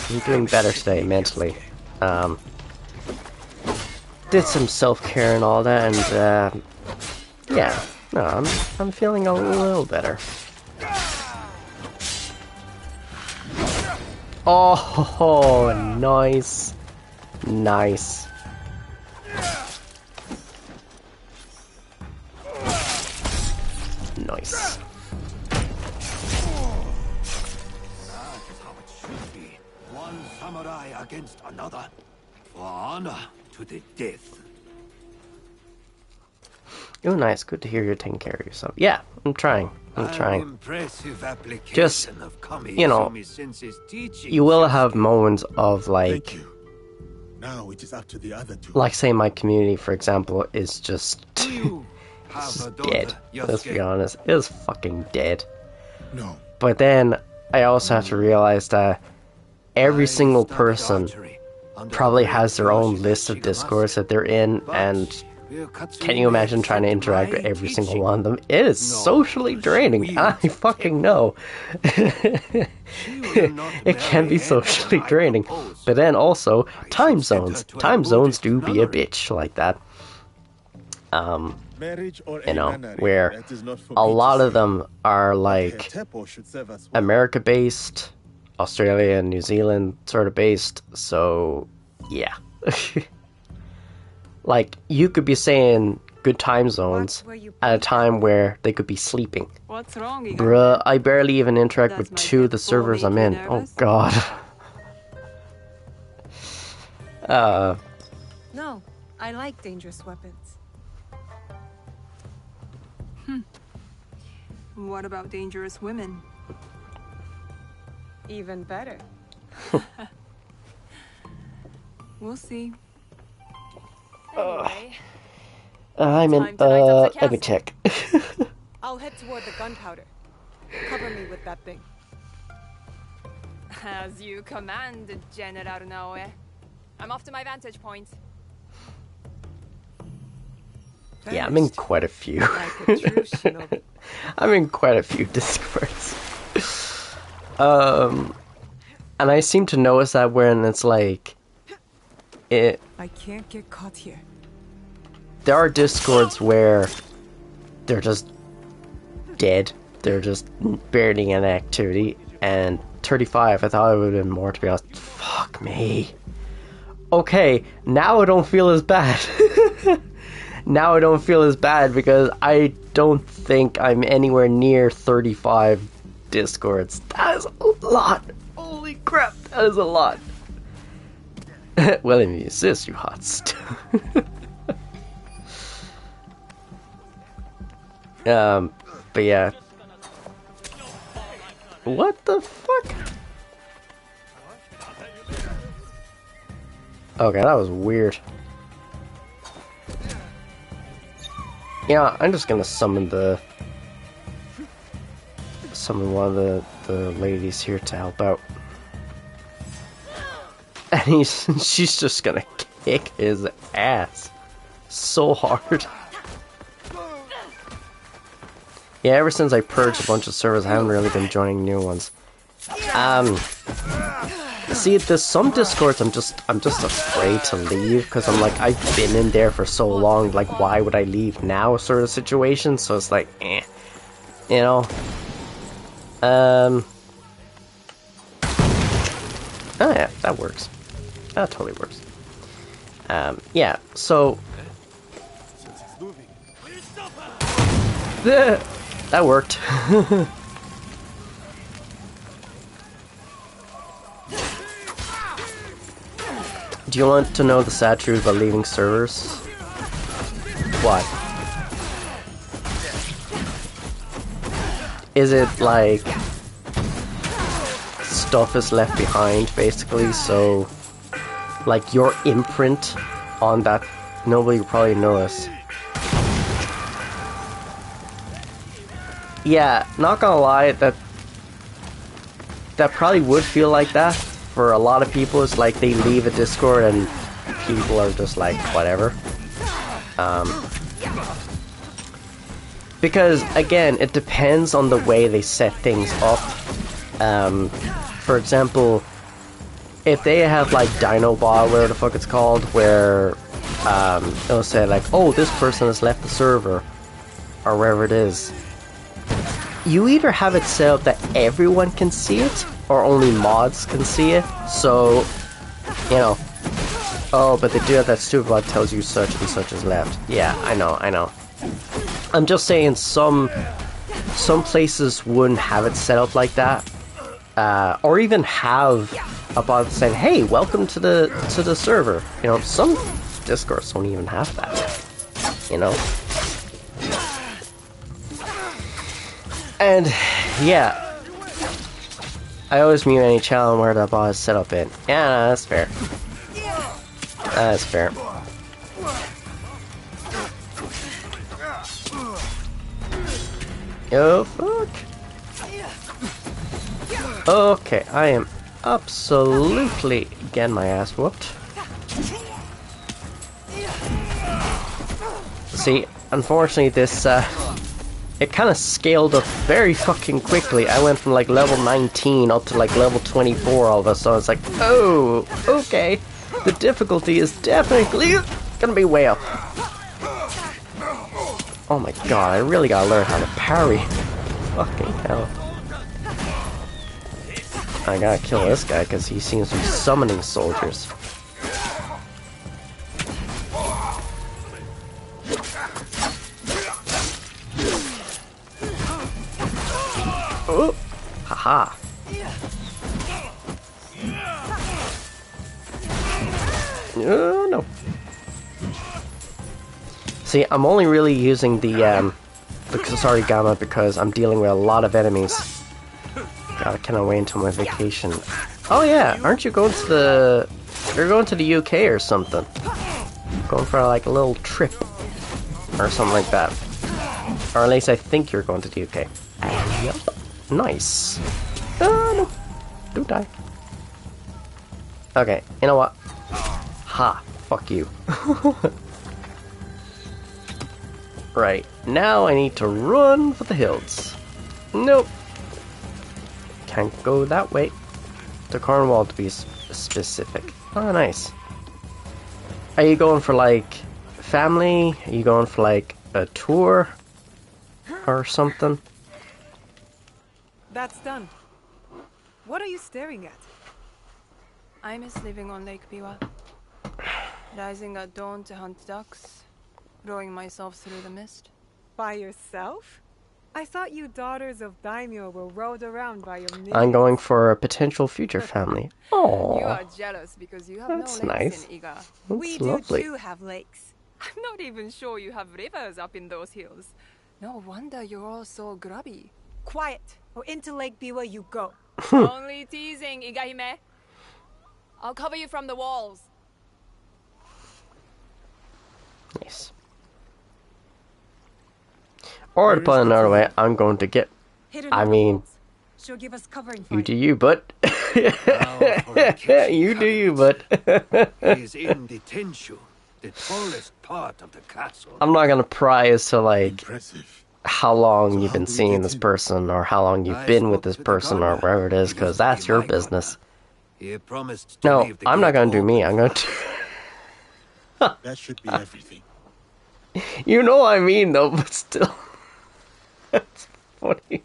I'm doing better today mentally. Did some self-care and all that, and yeah, no, I'm feeling a little better. Oh, nice, nice. Nice. That is how it should be. One samurai against another. For honor to the death. Oh, nice. Good to hear you're taking care of yourself. Yeah, I'm trying. I'm trying. Impressive application Just, of you know, Kami-Sensei's teachings. you will have moments of like, Thank you. Now it is up to the other two. like say my community, for example, is just, Do you it's have a just daughter, dead. Let's be Yasuke? honest. It is fucking dead. No. But then I also have to realize that every single person probably has their own list of discords that they're in, and can you imagine trying to interact with every single one of them? It is socially draining. I fucking know. It can be socially draining. But then also, time zones. Time zones do be a bitch like that. You know, where a lot of them are like America-based, Australia and New Zealand sort of based, so yeah. Like, you could be saying good time zones at a time where they could be sleeping. What's wrong, Igor? Bruh, I barely even interact Does with my 2 of the pit bull servers make I'm you in. nervous? Oh god. No, I like dangerous weapons. What about dangerous women? Even better. We'll see. Anyway, I'm in, Time to light up the let me castle. check. I'll head toward the gunpowder. Cover me with that thing. As you command, General Naoe. I'm off to my vantage point. Yeah, I'm in quite a few. Like a true shinobi. I'm in quite a few discords. And I seem to notice that when it's like, I can't get caught here. there are discords where they're just dead. They're just barely in activity. And 35, I thought it would have been more, to be honest. Fuck me. Okay, now I don't feel as bad. Now I don't feel as bad because I don't think I'm anywhere near 35 discords. That is a lot. Holy crap, that is a lot. Well, if you insist, you hot stuff. But yeah. What the fuck? Okay, that was weird. Yeah, I'm just gonna summon one of the ladies here to help out. And she's just gonna kick his ass so hard. Yeah, ever since I purged a bunch of servers, I haven't really been joining new ones. See, there's some discords I'm just afraid to leave because I'm like, I've been in there for so long, like why would I leave now sort of situation, so it's like, you know. Oh yeah, that works. That totally works. Yeah, so that worked. Do you want to know the sad truth about leaving servers? What? Is it like stuff is left behind, basically, so like your imprint on that, nobody will probably notice. Yeah, not gonna lie, that probably would feel like that. For a lot of people, it's like they leave a Discord and people are just like, whatever. Because, again, it depends on the way they set things up. For example, if they have like Dinobot, whatever the fuck it's called, where it'll say like, oh, this person has left the server, or wherever it is. You either have it set up that everyone can see it, or only mods can see it, so, you know, oh, but they do have that stupid bot tells you such and such is left. Yeah, I know. I'm just saying some places wouldn't have it set up like that, or even have a bot saying, hey, welcome to the server. You know, some Discords don't even have that, you know. And yeah, I always mute any channel where the boss is set up in. Yeah, no, that's fair. That's fair. Oh fuck. Okay, I am absolutely getting my ass whooped. See, unfortunately this it kind of scaled up very fucking quickly. I went from like level 19 up to like level 24 all of a sudden. It's like, oh, okay. The difficulty is definitely gonna be way up. Oh my god, I really gotta learn how to parry. Fucking hell. I gotta kill this guy because he seems to be summoning soldiers. Oh, haha. No. See, I'm only really using the Kusari Gamma because I'm dealing with a lot of enemies. God, I cannot wait until my vacation. Oh yeah, aren't you going to the... You're going to the UK or something. Going for like a little trip. Or something like that. Or at least I think you're going to the UK. Yep. Nice. No. Don't die. Okay, you know what? Ha. Fuck you. Right, now I need to run for the hills. Nope. Can't go that way. To Cornwall to be specific. Oh, nice. Are you going for like family? Are you going for like a tour? Or something? That's done. What are you staring at? I miss living on Lake Biwa. Rising at dawn to hunt ducks. Rowing myself through the mist. By yourself? I thought you daughters of daimyo were rowed around by your minions. I'm going for a potential future family. Oh, you are jealous because you have that's no lakes nice. in Iga. That's We lovely. do too have lakes. I'm not even sure you have rivers up in those hills. No wonder you're all so grubby. Quiet, or into Lake Biwa you go. Only teasing, Igahime. I'll cover you from the walls. Nice. Or to put it another way, I'm going to get... I mean, She'll give us cover and you fight. do you, but... You do you, but... He's in detention, the tallest part of the castle. I'm not gonna pry as to like Impressive. how long you've been seeing this person or how long you've been with this person or wherever it is, because that's your business. He promised to No, leave the I'm not gate gonna do me. open. I'm gonna do... That should be everything. You know what I mean, though, but still. That's funny.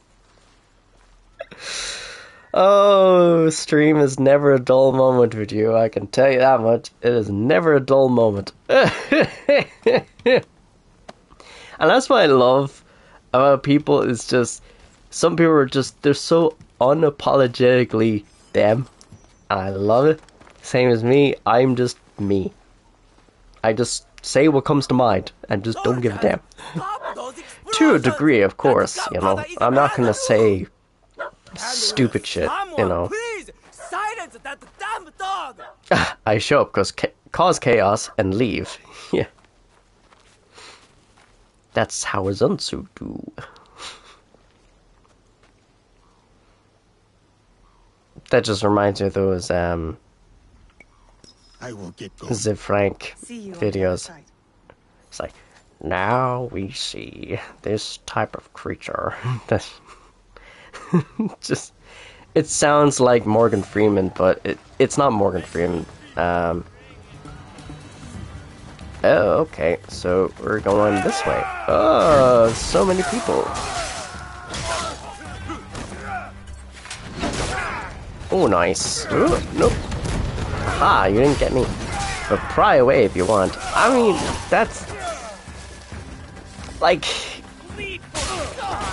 Oh, stream is never a dull moment with you. I can tell you that much. It is never a dull moment. And that's what I love about people is just, some people are just, they're so unapologetically them. And I love it. Same as me, I'm just me. I just say what comes to mind and just don't give a damn. To a degree, of course, you know. I'm not gonna say stupid shit, you know. Please, silence that damn dog! I show up cause chaos and leave. Yeah. That's how a Zansu do. That just reminds me of those I will get going. Ziv Frank See you on the other videos. side. It's like, now we see this type of creature. That just, it sounds like Morgan Freeman, but it's not Morgan Freeman. Oh, okay, so we're going this way. Oh, so many people. Oh, nice. Ooh, nope. Ah, you didn't get me. But pry away if you want. I mean, that's... like...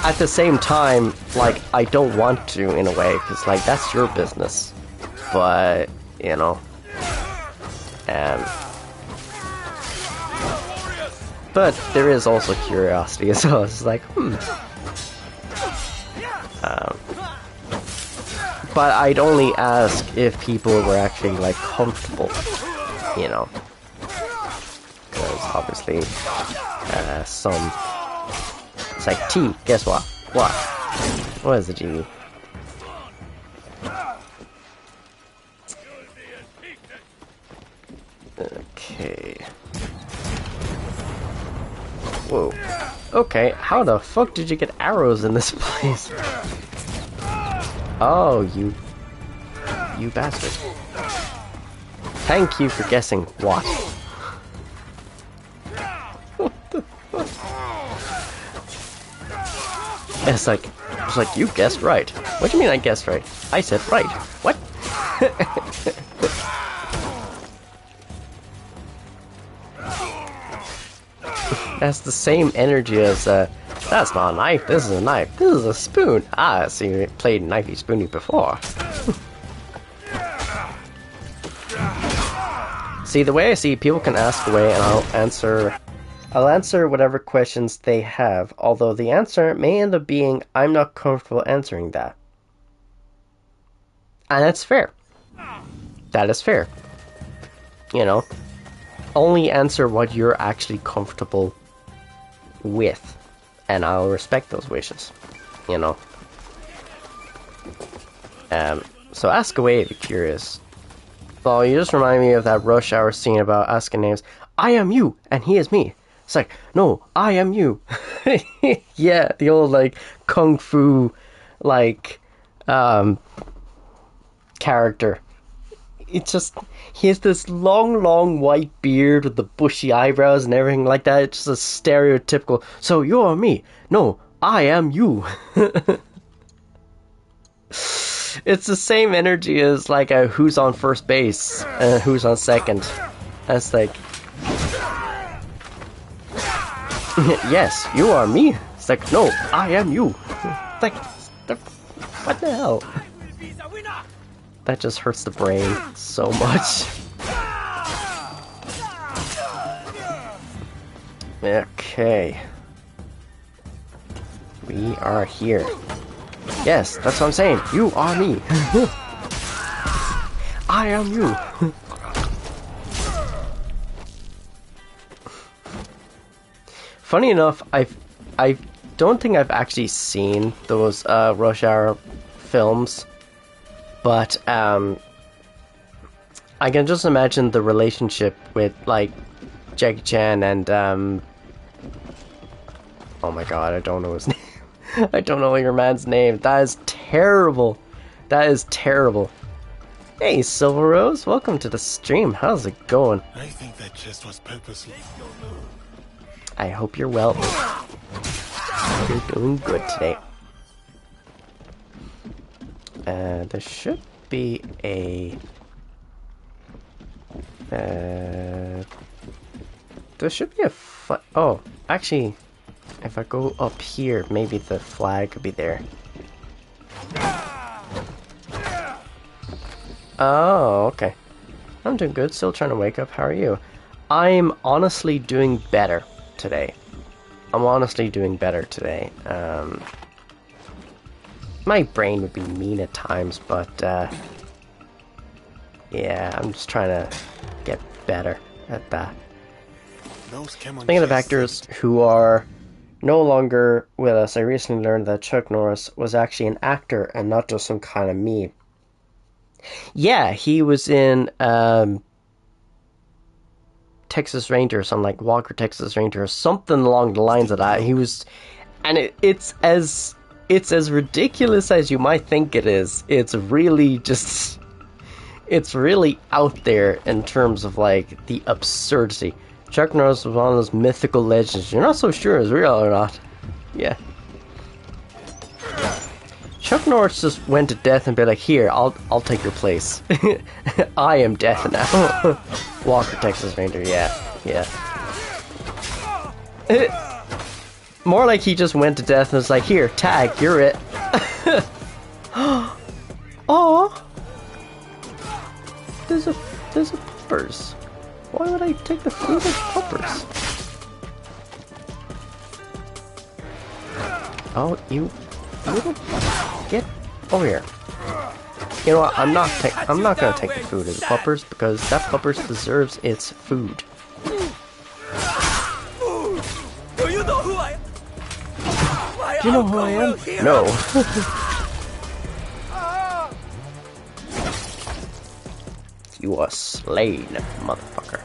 at the same time, like, I don't want to, in a way, because, like, that's your business. But, you know... but there is also curiosity as well. It's like, But I'd only ask if people were actually, like, comfortable, you know. Because, obviously, some... It's like, T, guess what? What? What is the GV? Okay. Whoa. Okay, how the fuck did you get arrows in this place? Oh, you bastard. Thank you for guessing what? What the fuck? It's like, you guessed right. What do you mean I guessed right? I said right. What? That's the same energy as, that's not a knife, this is a knife, this is a spoon. Ah, so you played Knifey Spoony before. See, the way I see, people can ask away and I'll answer whatever questions they have, although the answer may end up being, I'm not comfortable answering that. And that's fair. That is fair. You know, only answer what you're actually comfortable with, and I'll respect those wishes, you know. So ask away if you're curious. Well, you just remind me of that Rush Hour scene about asking names. I am you, and he is me. It's like, no, I am you. Yeah, the old, like, kung fu, like, character. It's just, he has this long white beard with the bushy eyebrows and everything like that. It's just a stereotypical, so you're me. No, I am you. It's the same energy as, like, a who's on first base and who's on second. That's like, yes, you are me. It's like, no, I am you. It's like, what the hell? That just hurts the brain so much. Okay. We are here. Yes, that's what I'm saying. You are me. I am you. Funny enough, I don't think I've actually seen those Rush Hour films. But, I can just imagine the relationship with, like, Jackie Chan and, oh my god, I don't know his name. I don't know your man's name. That is terrible. That is terrible. Hey, Silver Rose, welcome to the stream. How's it going? I think that chest was purposely. I hope you're well. You're doing good today. There should be a... there should be a oh, actually, if I go up here, maybe the flag could be there. Oh, okay. I'm doing good, still trying to wake up. How are you? I'm honestly doing better today. I'm honestly doing better today. My brain would be mean at times, but yeah, I'm just trying to get better at that. Speaking of actors who are no longer with us, I recently learned that Chuck Norris was actually an actor and not just some kind of meme. Yeah, he was in Texas Ranger, something like Walker Texas Ranger, or something along the lines of that. He was, and it's as ridiculous as you might think it is. It's really just, it's really out there in terms of, like, the absurdity. Chuck Norris was one of those mythical legends you're not so sure is real or not. Yeah. Chuck Norris just went to death and be like, here, I'll take your place. I am death now. Walker Texas Ranger, yeah. More like he just went to death and was like, here, tag, you're it. Oh, there's a puppers. Why would I take the food of puppers? Oh, you little, get over here. You know what? I'm not gonna take the food of the puppers because that puppers deserves its food. Do you know who I am? Do you know who I am? No. You are slain, motherfucker.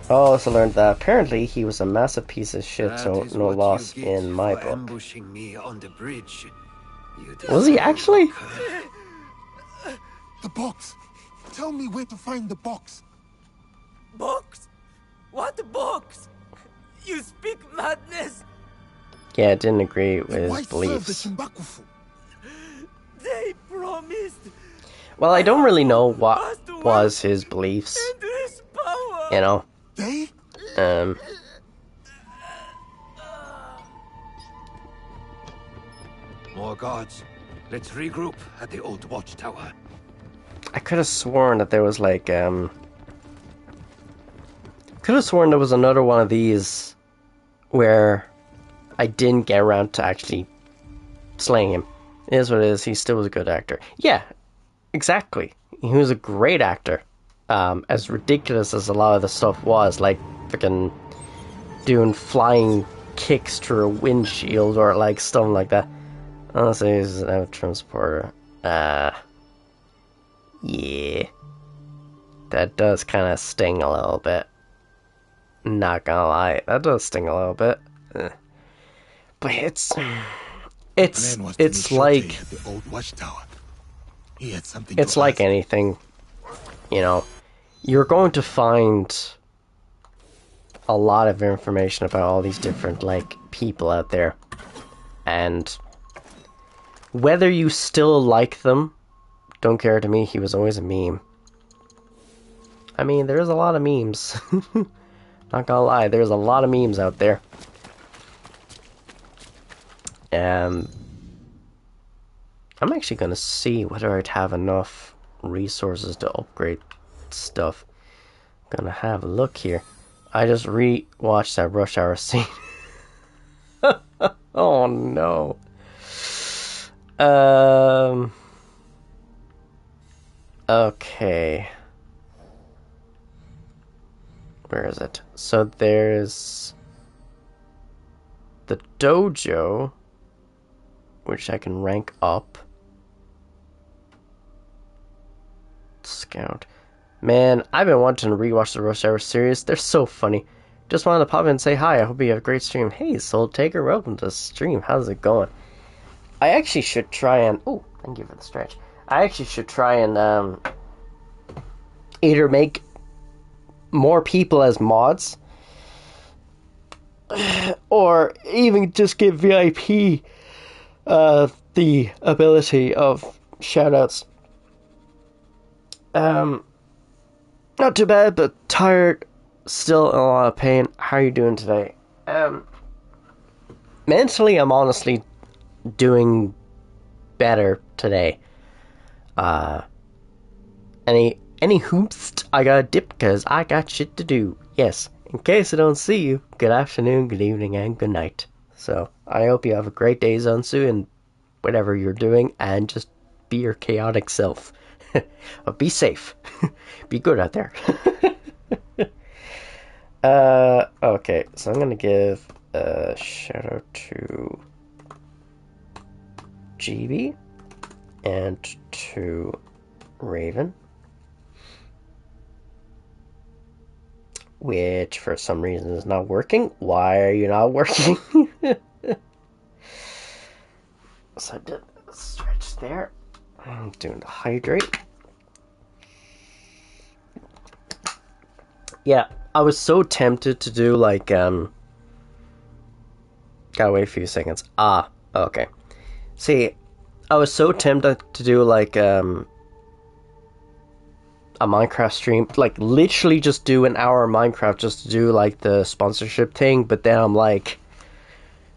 I also learned that apparently he was a massive piece of shit, so no loss in my book. Ambushing me on the bridge. Was he actually? The box! Tell me where to find the box! Box? What box? You speak madness! Yeah, I didn't agree with Why his serve the beliefs. Chimbakufu? They promised. Well, I don't really know what was his beliefs. This power. You know? They? More guards. Let's regroup at the old watchtower. I could have sworn that there was like, could have sworn there was another one of these where I didn't get around to actually slaying him. It is what it is, he still was a good actor. Yeah, exactly. He was a great actor. As ridiculous as a lot of the stuff was, like freaking doing flying kicks through a windshield or like stuff like that. Honestly, he's an out transporter. Yeah. That does kind of sting a little bit. Not gonna lie, that does sting a little bit. But it's like the old watchtower. He had something it's to like ask. anything, you know. You're going to find a lot of information about all these different like people out there, and whether you still like them, don't care to me. He was always a meme. I mean, there's a lot of memes. Not gonna lie, there's a lot of memes out there. I'm actually gonna see whether I'd have enough resources to upgrade stuff. Gonna have a look here. I just re-watched that rush hour scene. Oh no. Okay. Where is it? So there's the dojo, which I can rank up. Scout. Man, I've been wanting to rewatch the Rush Hour series. They're so funny. Just wanted to pop in and say hi. I hope you have a great stream. Hey, Soul Taker, welcome to the stream. How's it going? I actually should try and... Oh, thank you for the stretch. I actually should try and either make more people as mods, or even just give VIP the ability of shoutouts. Not too bad, but tired, still in a lot of pain. How are you doing today? Mentally, I'm honestly doing better today. Any hoops, I gotta dip because I got shit to do. Yes, in case I don't see you, good afternoon, good evening, and good night. So, I hope you have a great day, Zansu, and whatever you're doing, and just be your chaotic self. But be safe. Be good out there. Okay, so I'm gonna give a shout out to GB and to Raven, which for some reason is not working. Why are you not working? So I did a stretch there. I'm doing the hydrate. Yeah, I was so tempted to do like gotta wait a few seconds. Okay. See, I was so tempted to do like a Minecraft stream, like literally just do an hour of Minecraft just to do like the sponsorship thing, but then I'm like,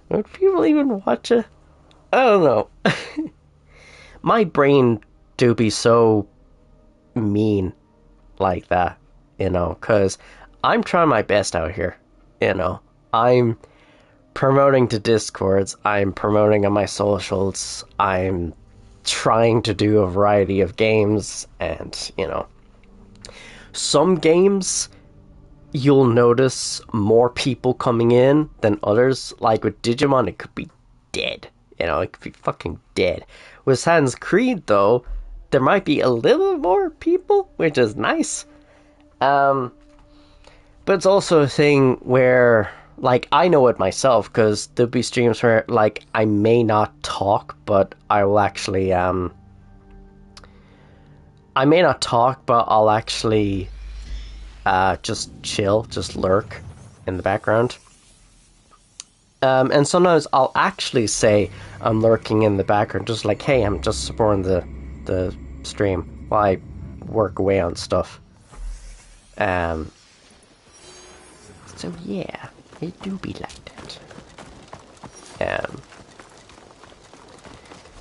would people even watch it? I don't know. My brain do be so mean like that, you know, because I'm trying my best out here, you know. I'm promoting to Discords, I'm promoting on my socials, I'm trying to do a variety of games, and, you know, some games you'll notice more people coming in than others. Like with Digimon, it could be dead. You know, it could be fucking dead. With Assassin's Creed, though, there might be a little more people, which is nice. But it's also a thing where, like, I know it myself, because there'll be streams where, like, I may not talk, but I will actually, I may not talk, but I'll actually, just chill, just lurk in the background. And sometimes I'll actually say I'm lurking in the background, just like, hey, I'm just supporting the stream while I work away on stuff. So yeah, it do be like that.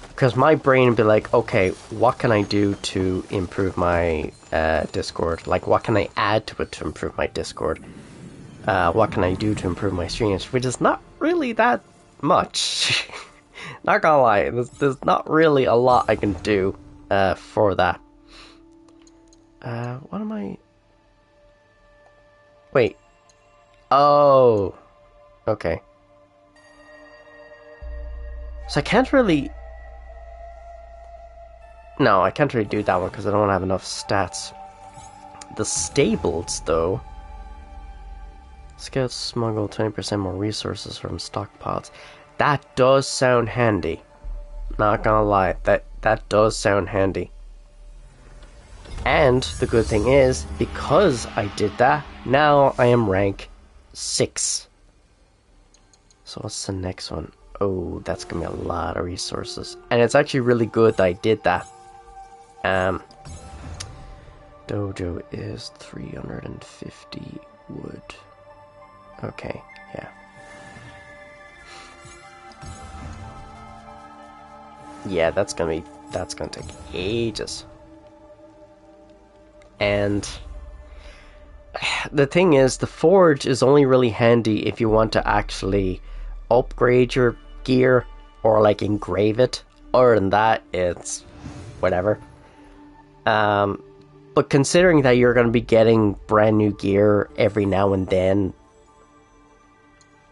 Because my brain would be like, okay, what can I do to improve my Discord? Like, what can I add to it to improve my Discord? What can I do to improve my streams? Which is not really that much. Not gonna lie, there's not really a lot I can do for that. What am I... Wait. Oh. Okay. So I can't really... No, I can't really do that one because I don't have enough stats. The stables, though... Scouts smuggle 20% more resources from stockpiles. That does sound handy. Not gonna lie, that does sound handy. And the good thing is, because I did that, now I am rank 6. So what's the next one? Oh, that's gonna be a lot of resources. And it's actually really good that I did that. Dojo is 350 wood. Okay, yeah. Yeah, that's gonna take ages. And the thing is, the forge is only really handy if you want to actually upgrade your gear or like engrave it. Other than that, it's whatever. But considering that you're going to be getting brand new gear every now and then,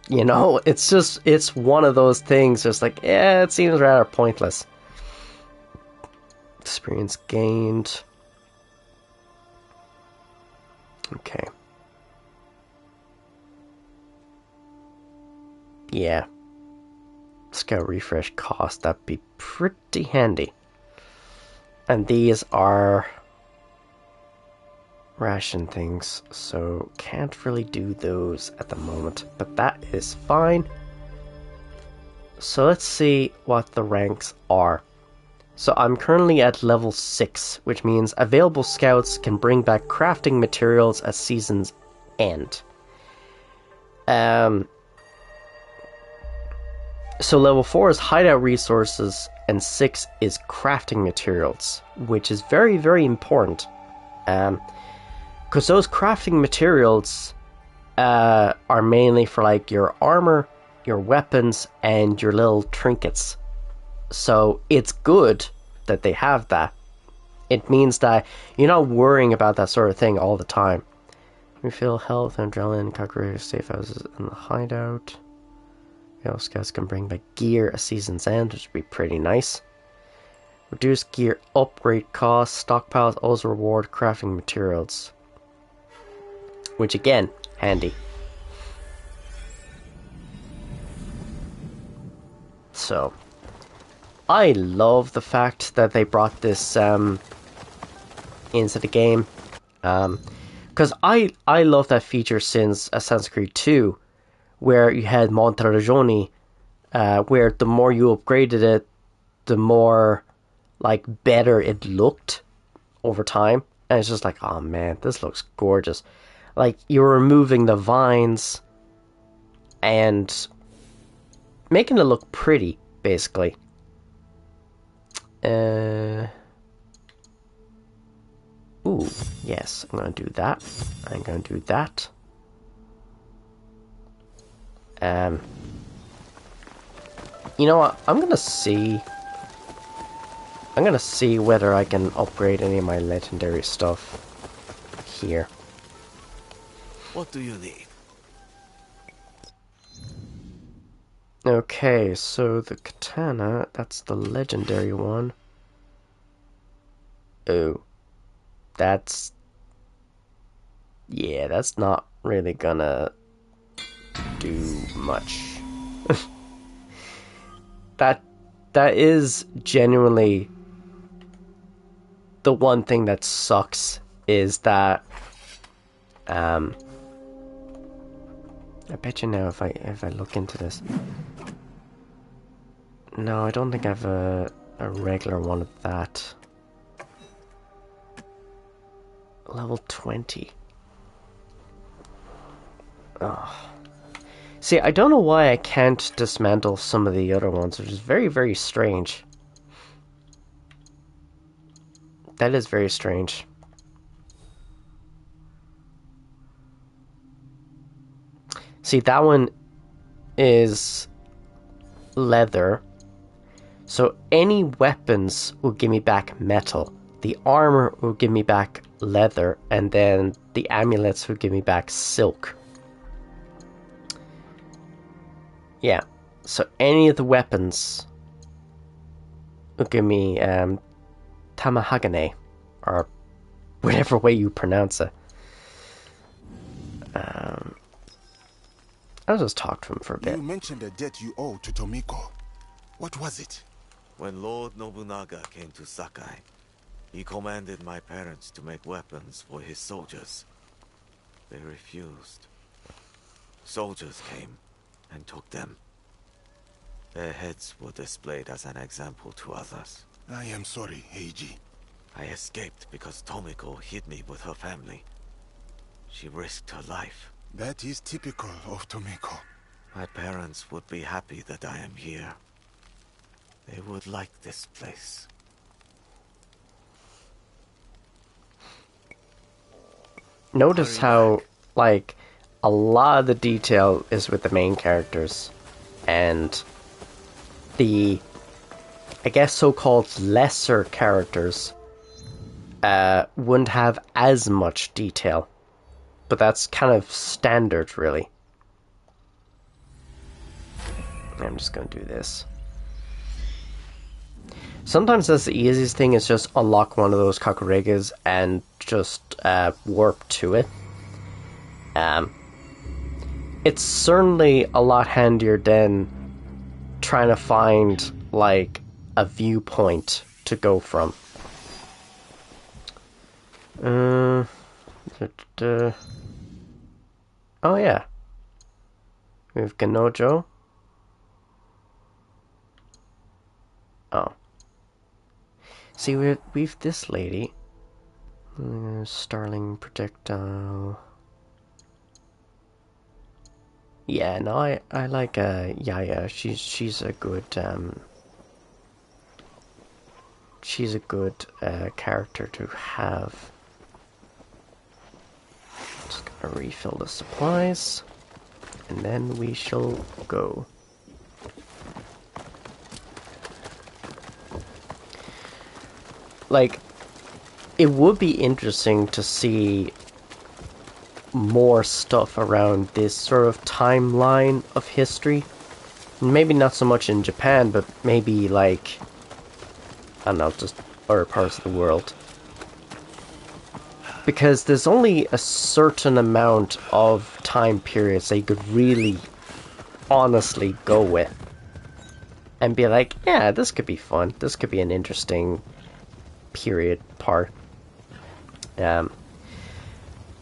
you know, it's one of those things just like, yeah, it seems rather pointless. Experience gained. Okay. Yeah. Scout refresh cost, that'd be pretty handy. And these are ration things, so can't really do those at the moment, but that is fine. So let's see what the ranks are. So I'm currently at level 6, which means available scouts can bring back crafting materials at season's end. So level 4 is hideout resources, and 6 is crafting materials, which is very, very important. Because those crafting materials are mainly for like your armor, your weapons, and your little trinkets. So it's good that they have that. It means that you're not worrying about that sort of thing all the time. Refill health and adrenaline, calculator safe houses in the hideout. You know, scouts can bring back gear at season's end, which would be pretty nice. Reduce gear upgrade costs. Stockpiles also reward crafting materials. Which again, handy. So, I love the fact that they brought this into the game. Because I love that feature since Assassin's Creed 2, where you had Monterragioni, where the more you upgraded it, the more like better it looked over time. And it's just like, oh man, this looks gorgeous. Like, you're removing the vines and making it look pretty, basically. Ooh, yes, I'm gonna do that. I'm gonna do that. You know what? I'm gonna see I'm gonna see whether I can upgrade any of my legendary stuff here. What do you need? Okay, so the katana, that's the legendary one. Oh. That's... yeah, that's not really gonna do much. That is genuinely the one thing that sucks, is that I bet you now if I look into this. No, I don't think I have a regular one of that. Level 20. Oh. See, I don't know why I can't dismantle some of the other ones, which is very, very strange. That is very strange. See, that one is leather. So any weapons will give me back metal. The armor will give me back leather. And then the amulets will give me back silk. Yeah. So any of the weapons will give me tamahagane. Or whatever way you pronounce it. I'll just talk to him for a bit. You mentioned the debt you owe to Tomiko. What was it? When Lord Nobunaga came to Sakai, he commanded my parents to make weapons for his soldiers. They refused. Soldiers came and took them. Their heads were displayed as an example to others. I am sorry, Eiji. I escaped because Tomiko hid me with her family. She risked her life. That is typical of Tomiko. My parents would be happy that I am here. They would like this place. Notice how, like, a lot of the detail is with the main characters. And the, I guess, so-called lesser characters wouldn't have as much detail. But that's kind of standard, really. I'm just going to do this. Sometimes that's the easiest thing, is just unlock one of those kakuregas and just warp to it. It's certainly a lot handier than trying to find, like, a viewpoint to go from. Oh yeah. We have Ganojo. Oh. See, we've this lady. Starling projectile. Yeah, no, I like Yaya. She's a good character to have. Just gonna refill the supplies, and then we shall go. Like, it would be interesting to see more stuff around this sort of timeline of history. Maybe not so much in Japan, but maybe, like, I don't know, just other parts of the world. Because there's only a certain amount of time periods that you could really honestly go with. And be like, yeah, this could be fun. This could be an interesting period part.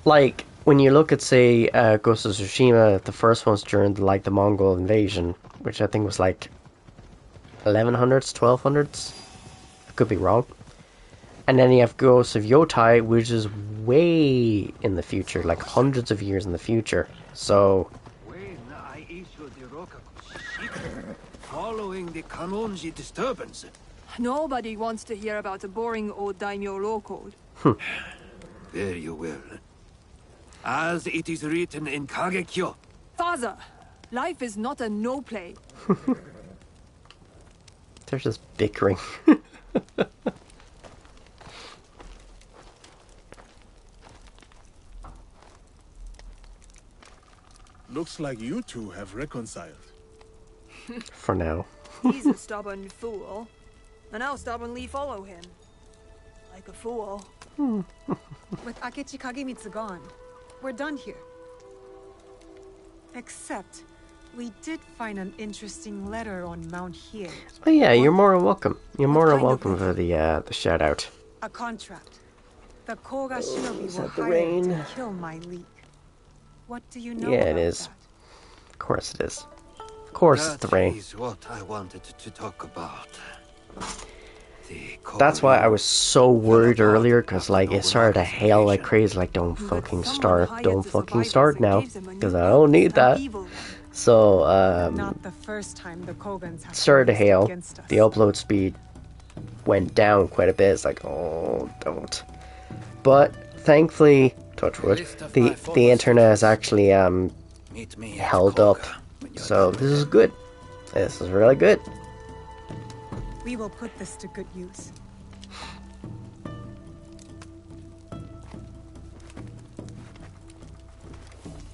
Like, when you look at, say, Ghost of Tsushima, the first one's during, like, the Mongol invasion, which I think was, like, 1100s, 1200s? I could be wrong. And then you have Ghost of Yotai, which is way in the future, like hundreds of years in the future. So, following the Kanonji disturbance. Nobody wants to hear about a boring old daimyo law code. There you will. As it is written in Kagekyo. Father, life is not a no-play. they're just bickering. Looks like you two have reconciled. For now. He's a stubborn fool, and I'll stubbornly follow him. Like a fool. With Akechi Kagemitsu gone, we're done here. Except, we did find an interesting letter on Mount Hiei. Oh yeah, you're more than welcome. You're more than welcome for the shout out. A contract. The Koga shinobi is were that the hired rain? to kill my league. What do you know Yeah, about it is. that? Of course it is. Of course it's the rain. That is what I wanted to talk about. That's why I was so worried earlier, because like it started to hail like crazy. Like, don't fucking start now, because I don't need that. So Not the first time the Kogans have started to raised hail. against us. The upload speed went down quite a bit. It's like, oh, don't. But thankfully, touch wood, the internet has actually held up. So this is good. This is really good. We will put this to good use.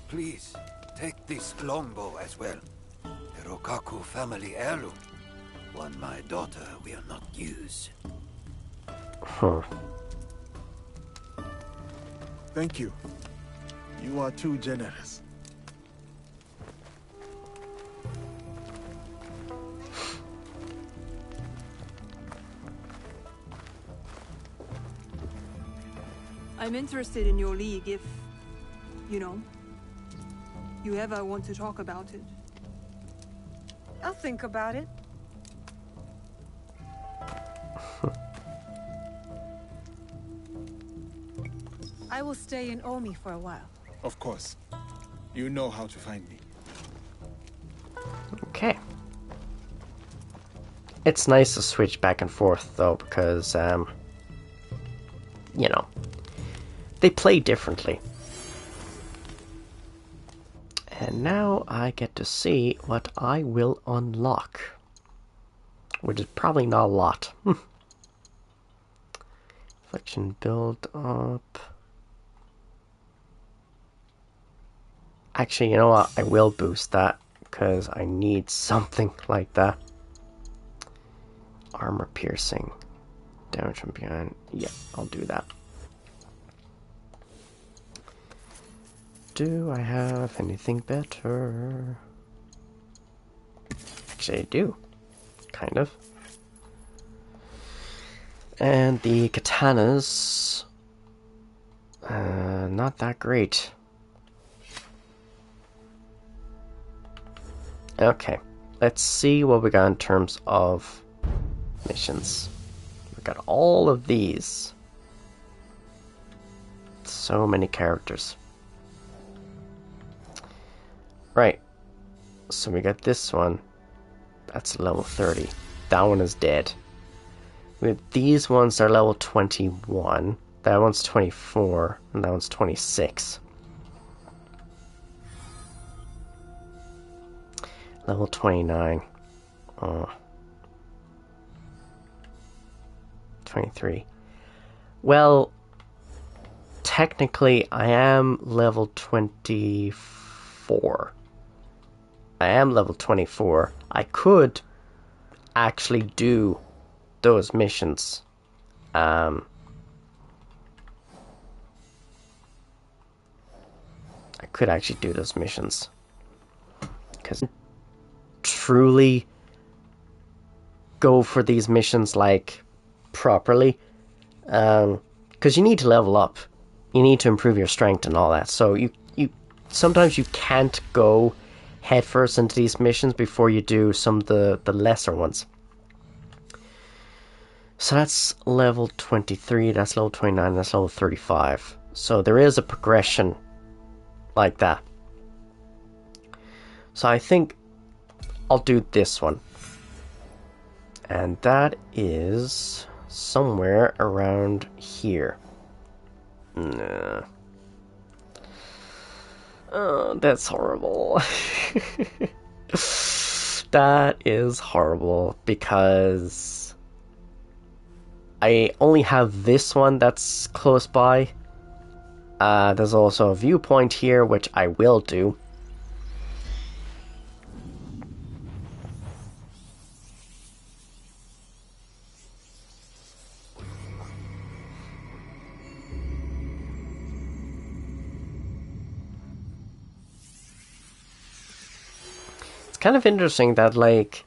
Please, take this longbow as well. The Rokaku family heirloom. One my daughter will not use. Huh. Thank you. You are too generous. I'm interested in your league if, you know, you ever want to talk about it. I'll think about it. I will stay in Omi for a while. Of course. You know how to find me. Okay. It's nice to switch back and forth though, because you know, they play differently. And now I get to see what I will unlock, which is probably not a lot. Affliction build up. Actually, you know what? I will boost that because I need something like that. Armor piercing. Damage from behind. Yeah, I'll do that. Do I have anything better? Actually, I do. Kind of. And the katanas... not that great. Okay, let's see what we got in terms of missions. We got all of these. So many characters. Right, so we got this one. That's level 30. That one is dead. We have these ones that are level 21. That one's 24, and that one's 26. Level 29. 23. Well, technically, I am level 24. I am level 24. I could actually do those missions. I could actually do those missions. Because truly go for these missions like properly. Because you need to level up. You need to improve your strength and all that. So you sometimes you can't go headfirst into these missions before you do some of the lesser ones. So that's level 23, that's level 29, that's level 35. So there is a progression like that. So I think I'll do this one. And that is somewhere around here. Nah. Oh, that's horrible. That is horrible because I only have this one that's close by. There's also a viewpoint here, which I will do. It's kind of interesting that, like,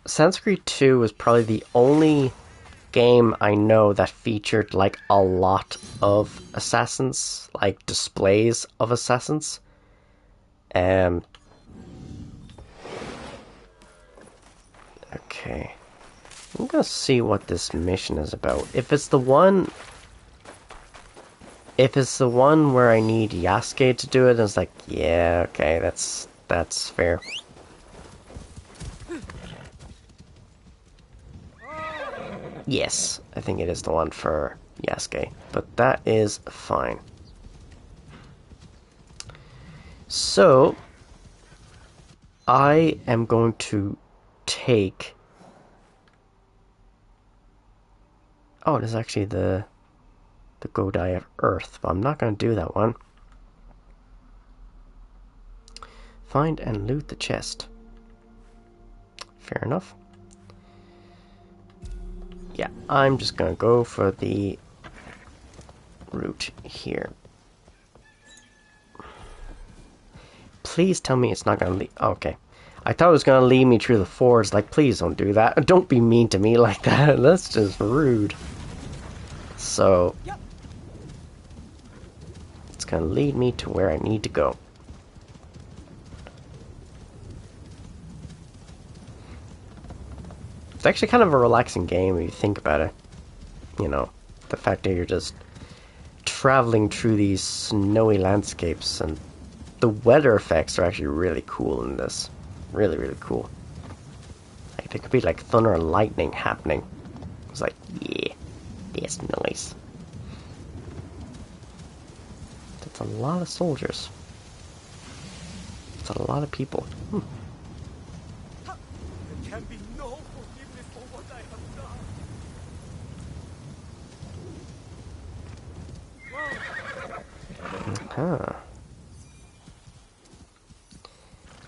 Sanskrit 2 is probably the only game I know that featured like a lot of assassins, like displays of assassins. Okay. I'm gonna see what this mission is about. If it's the one where I need Yasuke to do it, it's like, yeah, okay, that's fair. Yes, I think it is the one for Yasuke, but that is fine. So, I am going to take... Oh, it is actually the Godai of Earth, but I'm not going to do that one. Find and loot the chest. Fair enough. Yeah, I'm just gonna go for the route here. Please tell me it's not gonna lead... Okay. I thought it was gonna lead me through the forest. Like, please don't do that. Don't be mean to me like that. That's just rude. So... it's gonna lead me to where I need to go. It's actually kind of a relaxing game if you think about it. You know, the fact that you're just traveling through these snowy landscapes, and the weather effects are actually really cool in this. Really, really cool. Like, there could be like thunder and lightning happening. It's like, yeah, that's nice. That's a lot of soldiers. That's a lot of people. There can be no forgiveness for what I have done. Huh.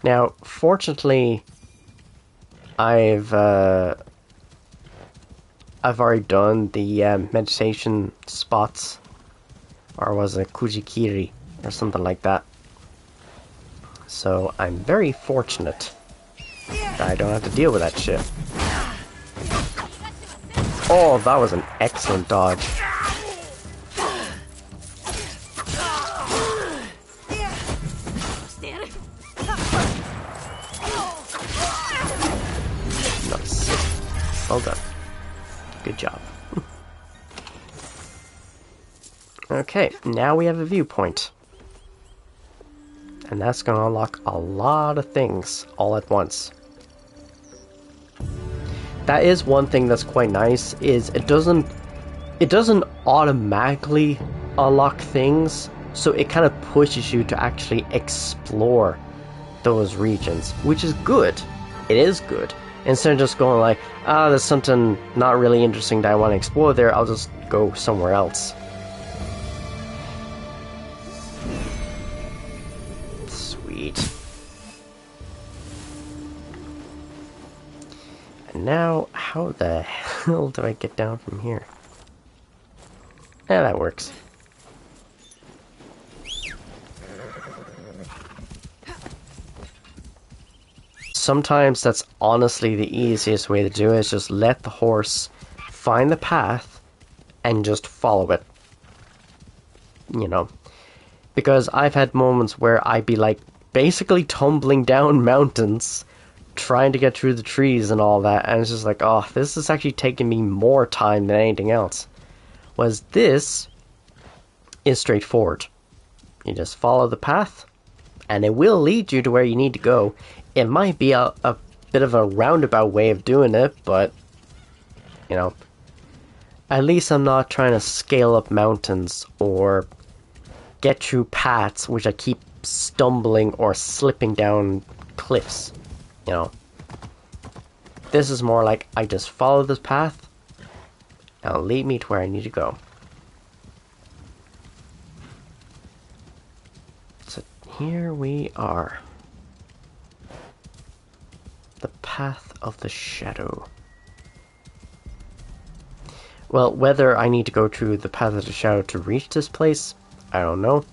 Now, fortunately, I've already done the meditation spots, or was it Kujikiri, or something like that. So I'm very fortunate that I don't have to deal with that shit. Oh, that was an excellent dodge. Nice. Well done. Good job. Okay, now we have a viewpoint. And that's going to unlock a lot of things all at once. That is one thing that's quite nice, is it doesn't automatically unlock things, so it kind of pushes you to actually explore those regions, which is good. It is good. Instead of just going like, there's something not really interesting that I want to explore there, I'll just go somewhere else. Sweet. And now, how the hell do I get down from here? Yeah, that works. Sometimes that's honestly the easiest way to do it, is just let the horse find the path and just follow it. You know, because I've had moments where I'd be like basically tumbling down mountains trying to get through the trees and all that, and it's just like, oh, this is actually taking me more time than anything else. Whereas this is straightforward. You just follow the path and it will lead you to where you need to go. It might be a bit of a roundabout way of doing it, but you know, at least I'm not trying to scale up mountains or get through paths which I keep stumbling or slipping down cliffs. You know, this is more like I just follow this path It'll lead me to where I need to go. So here we are. The Path of the Shadow. Well, whether I need to go through the Path of the Shadow to reach this place, I don't know.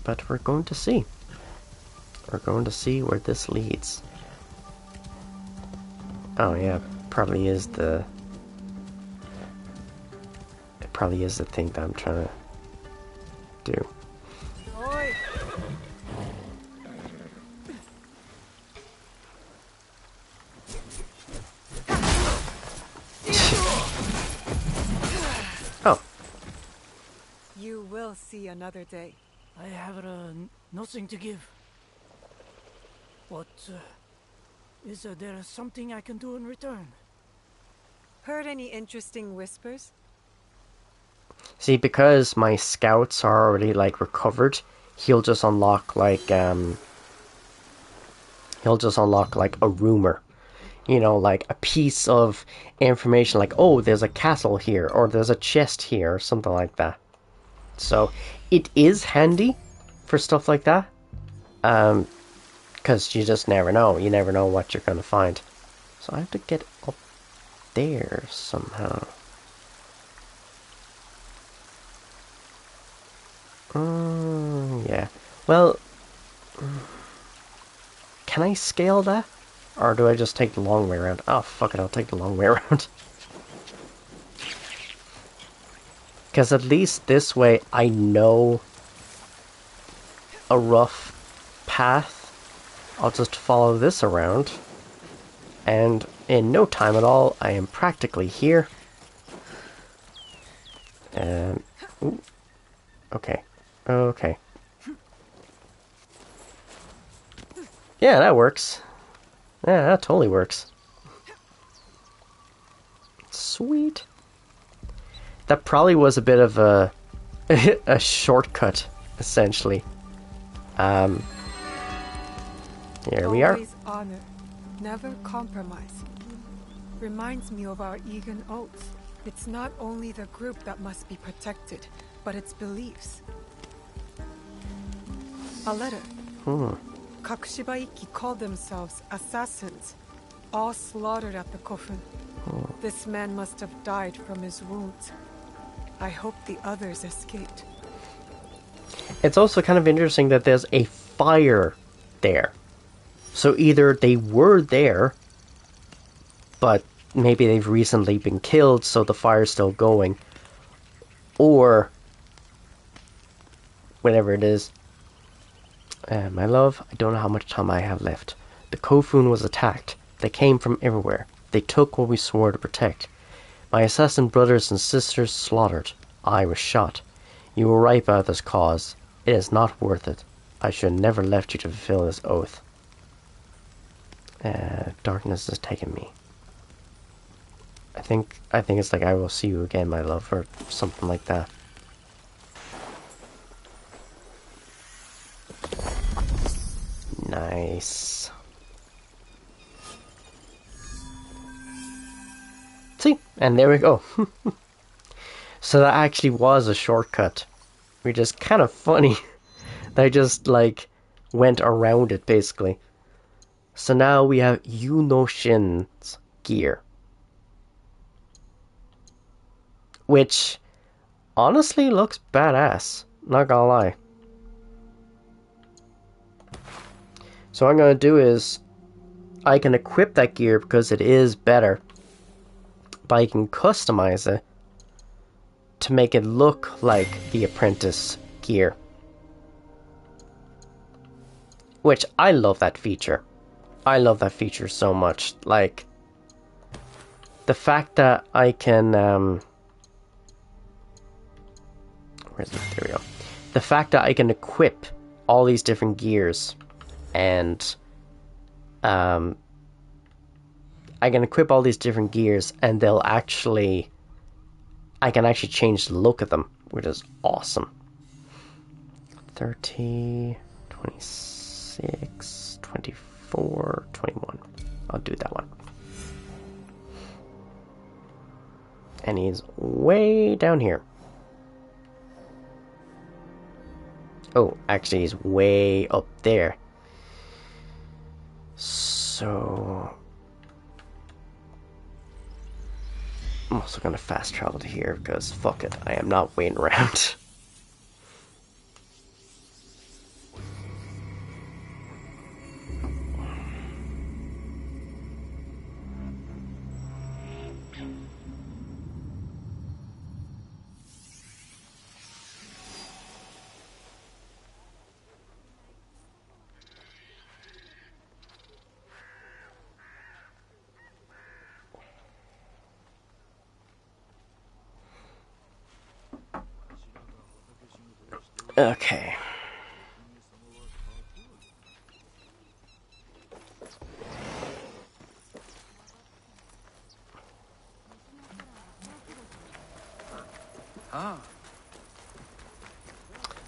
But we're going to see. We're going to see where this leads. Oh yeah, probably is the... It probably is the thing that I'm trying to do. Oi. Oh. You will see another day. I have nothing to give. But is there something I can do in return? Heard any interesting whispers? See, because my scouts are already like recovered, he'll just unlock like a rumor. You know, like a piece of information like, oh, there's a castle here, or there's a chest here, or something like that. So, it is handy for stuff like that. Because you just never know. You never know what you're going to find. So I have to get up there somehow. Yeah. Well, can I scale that? Or do I just take the long way around? Oh, fuck it, I'll take the long way around. Because at least this way I know a rough path. I'll just follow this around. And in no time at all, I am practically here. Ooh. Okay. Okay. Yeah, that works. Yeah, that totally works. Sweet. That probably was a bit of a a shortcut, essentially. Here we are. Always honor, never compromise. Reminds me of our Egan oath. It's not only the group that must be protected, but its beliefs. A letter. Kakushibaiki called themselves assassins, all slaughtered at the Kofun. This man must have died from his wounds. I hope the others escaped. It's also kind of interesting that there's a fire there. So either they were there, but maybe they've recently been killed, so the fire's still going. Or whatever it is. My love, I don't know how much time I have left. The Kofun was attacked. They came from everywhere. They took what we swore to protect. My assassin brothers and sisters slaughtered. I was shot. You were right about this cause. It is not worth it. I should have never left you to fulfill this oath. Darkness has taken me. I think it's like I will see you again, my love, or something like that. Nice. See, and there we go. So that actually was a shortcut, which is kind of funny. They just like went around it basically. So now we have Yunoshin's gear, which honestly looks badass, not gonna lie. So what I'm gonna do is I can equip that gear because it is better, but I can customize it to make it look like the apprentice gear, which I love that feature. I love that feature so much. Like the fact that I can where's it? There we go. The fact that I can equip all these different gears, and I can equip all these different gears, and they'll actually, I can actually change the look of them, which is awesome. 30, 26, 24, 21. I'll do that one. And he's way down here. Oh, actually he's way up there. So... I'm also gonna fast travel to here because fuck it, I am not waiting around. Okay.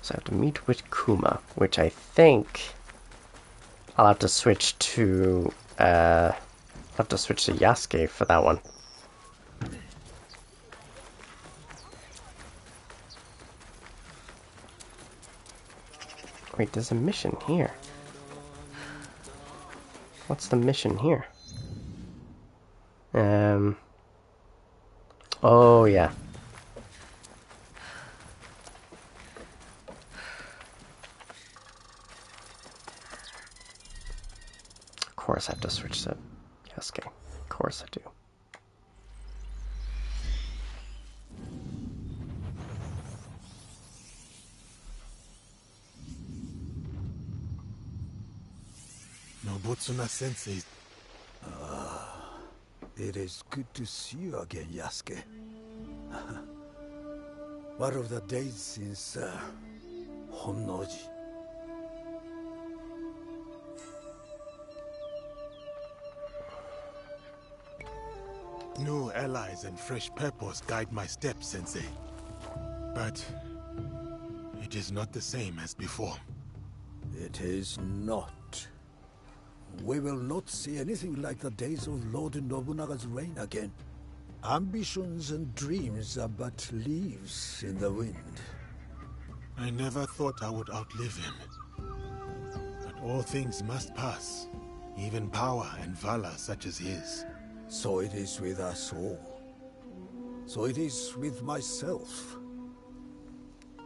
So I have to meet with Kuma, which I think I'll have to switch to Yasuke for that one. Wait, there's a mission here. What's the mission here? Oh yeah. Of course I have to switch to Yasuke. Of course I do. Nobutsuna Sensei. It is good to see you again, Yasuke. What of the days since Honnoji? New allies and fresh purpose guide my steps, Sensei. But it is not the same as before. It is not. We will not see anything like the days of Lord Nobunaga's reign again. Ambitions and dreams are but leaves in the wind. I never thought I would outlive him. But all things must pass, even power and valor such as his. So it is with us all. So it is with myself.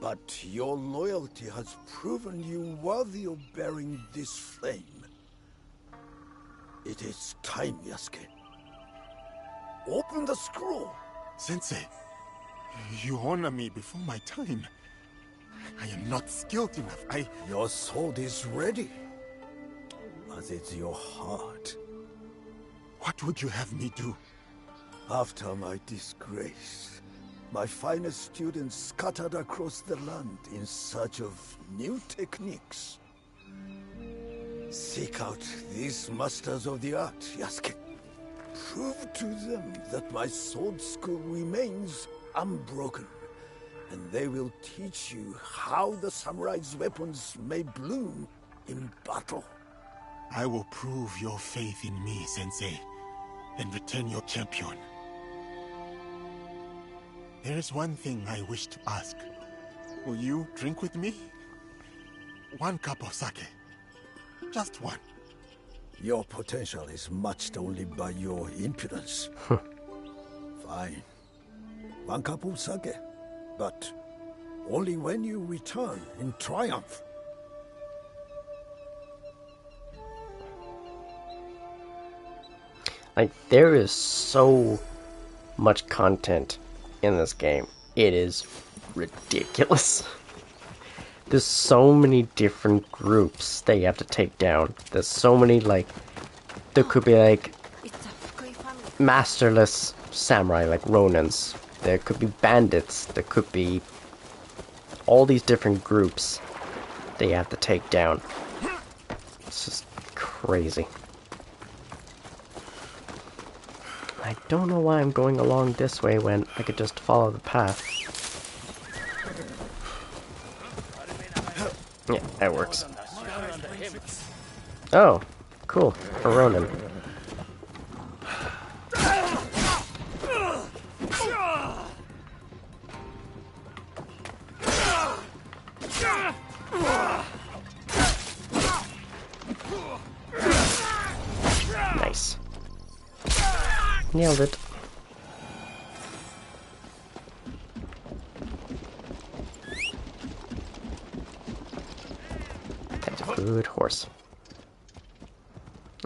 But your loyalty has proven you worthy of bearing this flame. It is time, Yasuke. Open the scroll! Sensei, you honor me before my time. I am not skilled enough. Your sword is ready. As is your heart. What would you have me do? After my disgrace, my finest students scattered across the land in search of new techniques. Seek out these masters of the art, Yasuke. Prove to them that my sword school remains unbroken, and they will teach you how the samurai's weapons may bloom in battle. I will prove your faith in me, Sensei, and return your champion. There is one thing I wish to ask. Will you drink with me? 1 cup of sake. Just one. Your potential is matched only by your impudence. Fine. 1 cup of sake. But only when you return in triumph. Like, there is so much content in this game. It is ridiculous. There's so many different groups that you have to take down. There's so many, like, there could be, like, masterless samurai, like Ronins. There could be bandits. There could be all these different groups that you have to take down. It's just crazy. I don't know why I'm going along this way when I could just follow the path. Yeah, that works. Oh, cool. A Ronin. Nice. Nailed it. That's a good horse.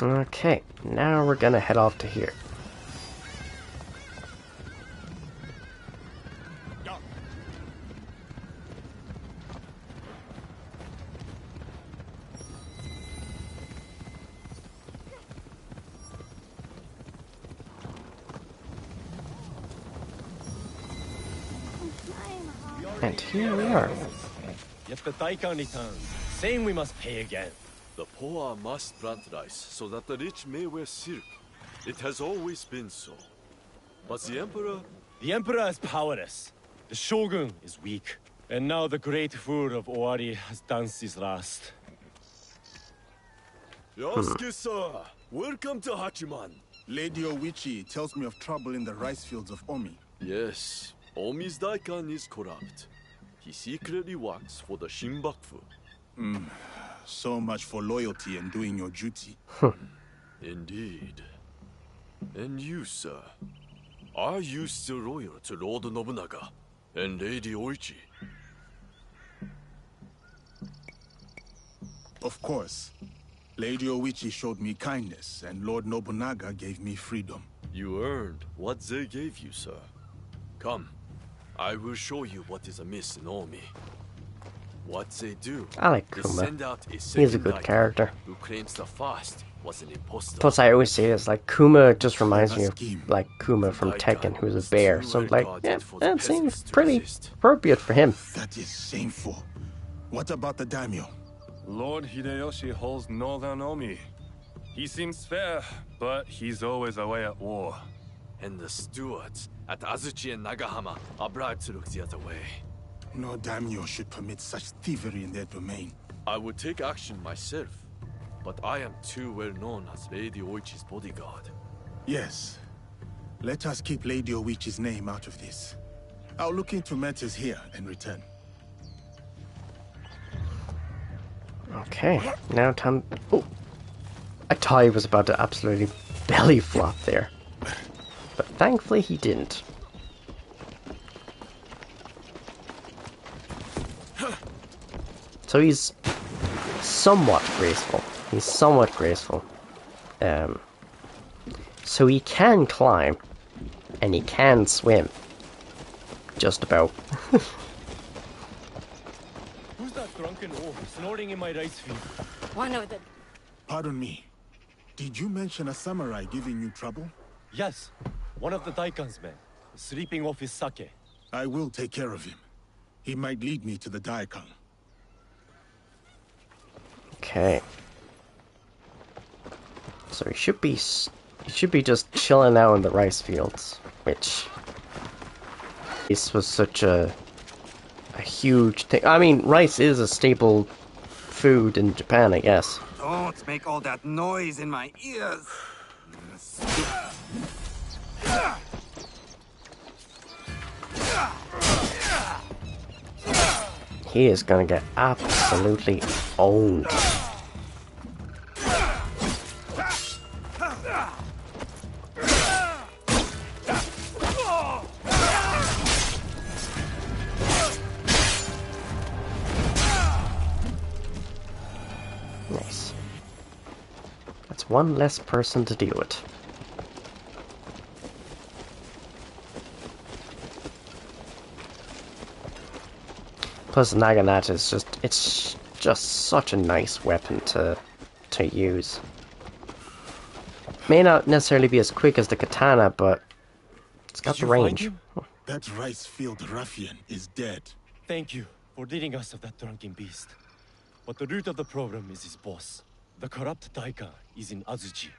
Okay, now we're gonna head off to here. And here we are. Yet the Daikan returns, saying we must pay again. The poor must plant rice so that the rich may wear silk. It has always been so. But the Emperor... The Emperor is powerless. The Shogun is weak. And now the great fool of Owari has danced his last. Yasuke, sir! Welcome to Hachiman! Lady Oichi tells me of trouble in the rice fields of Omi. Yes, Omi's Daikan is corrupt. He secretly works for the Shinbakufu. So much for loyalty and doing your duty. Indeed. And you, sir? Are you still loyal to Lord Nobunaga and Lady Oichi? Of course. Lady Oichi showed me kindness, and Lord Nobunaga gave me freedom. You earned what they gave you, sir. Come, I will show you what is amiss in Omi. What they do I like is Kuma. send out a He's a good second character. who claims the first was an impostor. Plus, I always say this, like, Kuma just reminds me of, like, Kuma from Tekken, who's a bear. So, like, yeah, that seems pretty appropriate for him. That is shameful. What about the daimyo? Lord Hideyoshi holds northern Omi. He seems fair, but he's always away at war. And the stewards at Azuchi and Nagahama are bribed to look the other way. No daimyo should permit such thievery in their domain. I would take action myself, but I am too well known as Lady Oichi's bodyguard. Yes. Let us keep Lady Oichi's name out of this. I'll look into matters here and return. Okay, now time... Oh! I thought he was about to absolutely belly flop there. But thankfully he didn't. So he's somewhat graceful. He's somewhat graceful. So he can climb, and he can swim. Just about. Who's that drunken wolf snorting in my rice field? One of the... Pardon me. Did you mention a samurai giving you trouble? Yes, one of the Daikan's men, sleeping off his sake. I will take care of him. He might lead me to the Daikan. Okay. So he should be just chilling out in the rice fields, which this was such a huge thing. I mean, rice is a staple food in Japan, I guess. Don't make all that noise in my ears. He is gonna get absolutely owned. Nice. That's one less person to deal with. Plus, Naginata is it's just such a nice weapon to use. May not necessarily be as quick as the katana, but it's got the range. That rice field ruffian is dead. Thank you for leading us of that drunken beast. But the root of the problem is his boss. The corrupt Daikan is in Azuchi.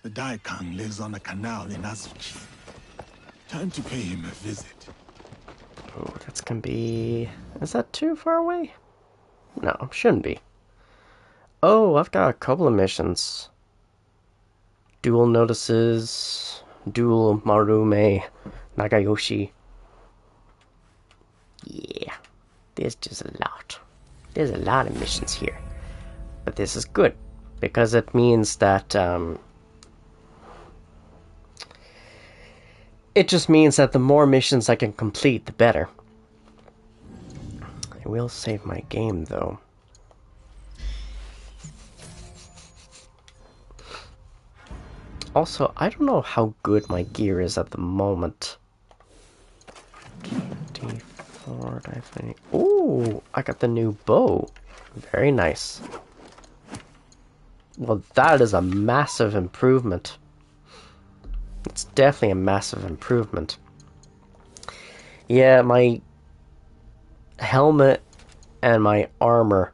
The Daikan lives on a canal in Azuchi. Time to pay him a visit. Oh, that's gonna be... Is that too far away? No, shouldn't be. Oh, I've got a couple of missions. Dual notices, dual Marume, Nagayoshi. Yeah, there's just a lot. There's a lot of missions here. But this is good, because it means that, it just means that the more missions I can complete, the better. I will save my game, though. Also, I don't know how good my gear is at the moment. D4, ooh, I got the new bow. Very nice. Well, that is a massive improvement. It's definitely a massive improvement. Yeah, my helmet and my armor.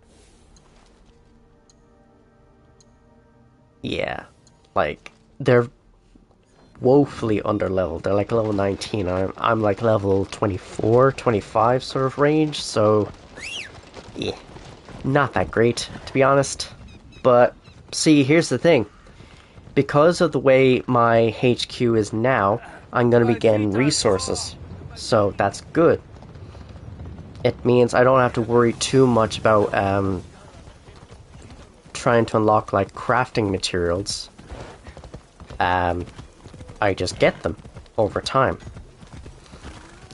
Yeah, like, they're woefully underleveled. They're like level 19. I'm like level 24, 25 sort of range, so yeah, not that great, to be honest. But see, here's the thing. Because of the way my HQ is now, I'm going to be getting resources. So that's good. It means I don't have to worry too much about trying to unlock like crafting materials. I just get them over time.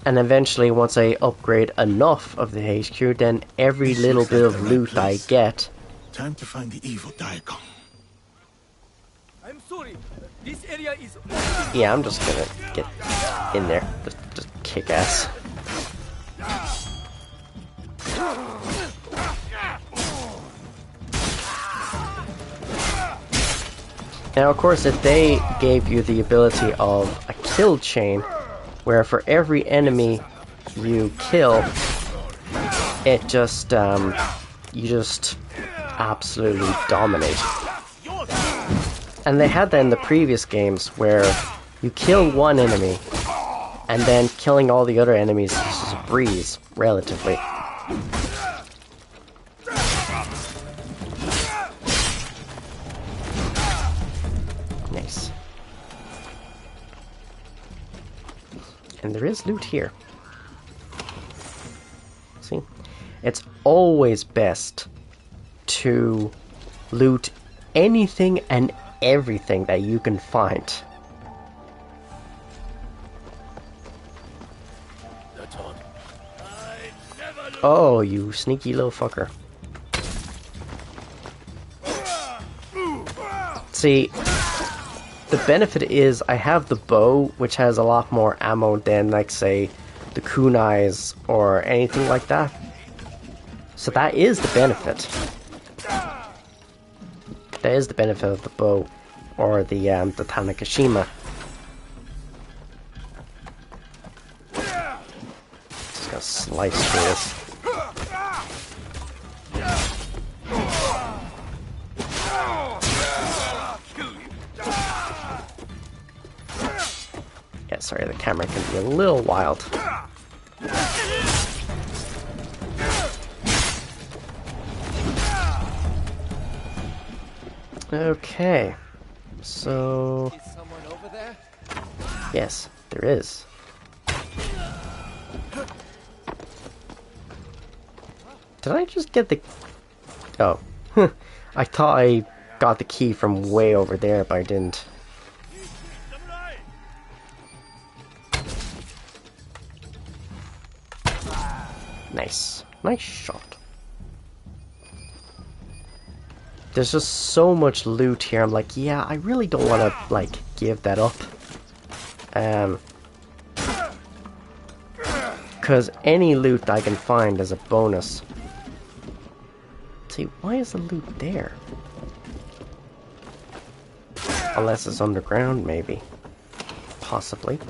And eventually, once I upgrade enough of the HQ, then every little bit of loot I get... Time to find the evil Daikon. I'm sorry. This area is... Yeah, I'm just gonna get in there. Just kick ass. Now, of course, if they gave you the ability of a kill chain, where for every enemy you kill, it just, you just absolutely dominate. And they had that in the previous games, where you kill one enemy, and then killing all the other enemies is just a breeze, relatively. Nice. And there is loot here. See? It's always best to loot anything and everything that you can find. Oh, you sneaky little fucker. See, the benefit is I have the bow, which has a lot more ammo than, like, say, the kunais or anything like that. So that is the benefit. That is the benefit of the bow, or the Tanakashima. Just gonna slice through this. Yeah, sorry, the camera can be a little wild. Okay, so... Is someone over there? Yes, there is. Did I just get the... Oh. I thought I got the key from way over there, but I didn't. Nice. Nice shot. There's just so much loot here. I'm like, yeah, I really don't want to, like, give that up. Because any loot I can find is a bonus. See, why is the loot there? Unless it's underground, maybe. Possibly.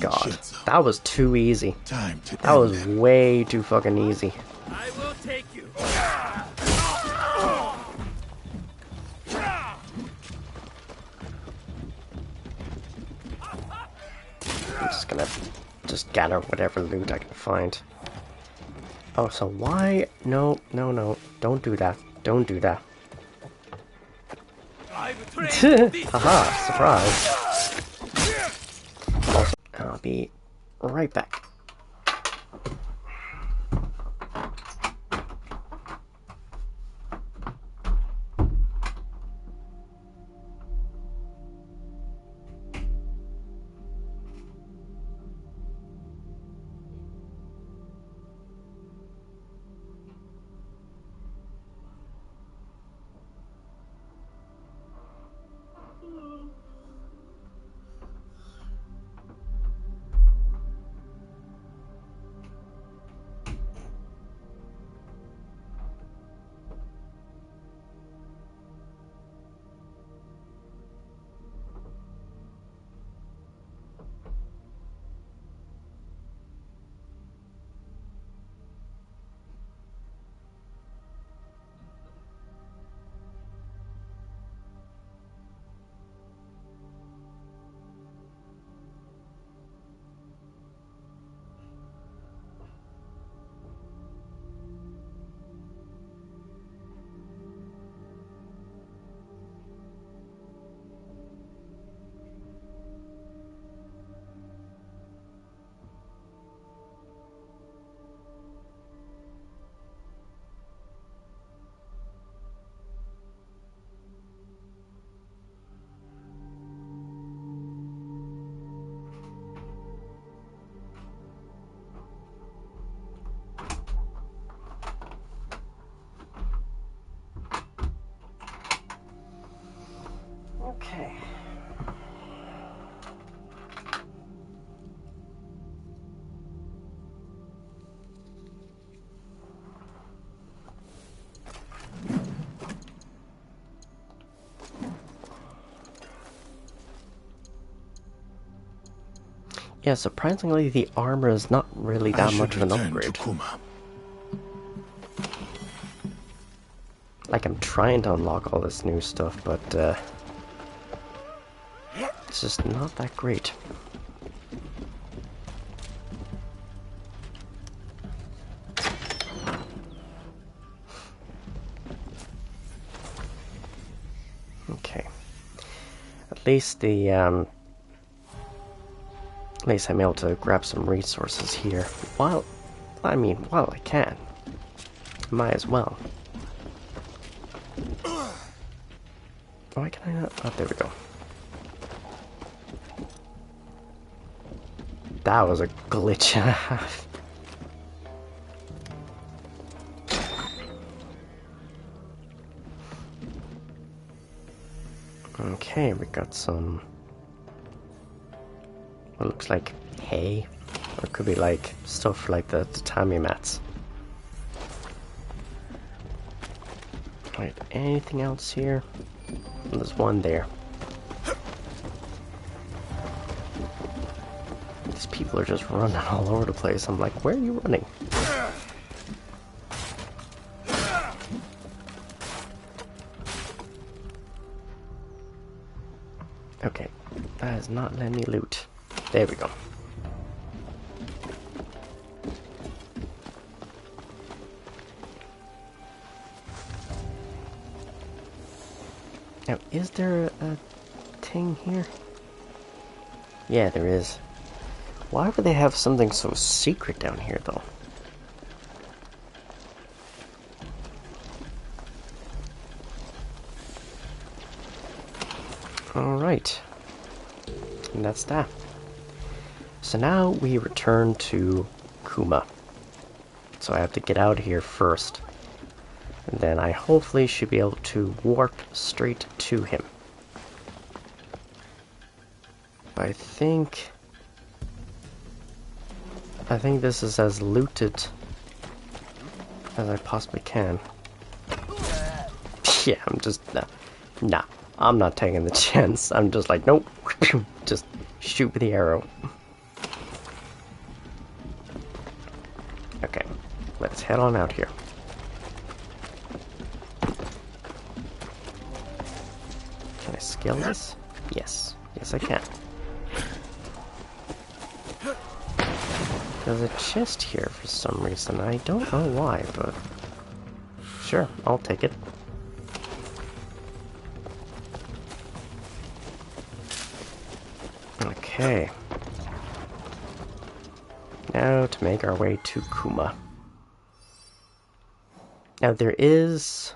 God, that was too easy. That was way too fucking easy. I will take you. I'm just gonna gather whatever loot I can find. Oh, so why? No, no, no. Don't do that. Don't do that. Haha, surprise. Also, I'll be right back. Okay. Yeah, surprisingly, the armor is not really that much of an upgrade. Like, I'm trying to unlock all this new stuff, but it's just not that great. Okay. At least I'm able to grab some resources here. While I can. Might as well. Why can I not? Oh, there we go. That was a glitch and a half. Okay, we got some... what looks like hay. Or it could be like stuff like the tatami mats. Right, anything else here? There's one there. These people are just running all over the place. I'm like, where are you running? Okay, that is not letting me loot. There we go. Now, is there a thing here? Yeah, there is. Why would they have something so secret down here, though? Alright. And that's that. So now we return to Kuma. So I have to get out of here first. And then I hopefully should be able to warp straight to him. But I think this is as looted as I possibly can. Yeah, I'm just... nah, I'm not taking the chance. I'm just like, nope. Just shoot with the arrow. Okay, let's head on out here. Can I scale this? Yes. Yes, I can. There's a chest here for some reason. I don't know why, but sure, I'll take it. Okay. Now to make our way to Kuma. Now there is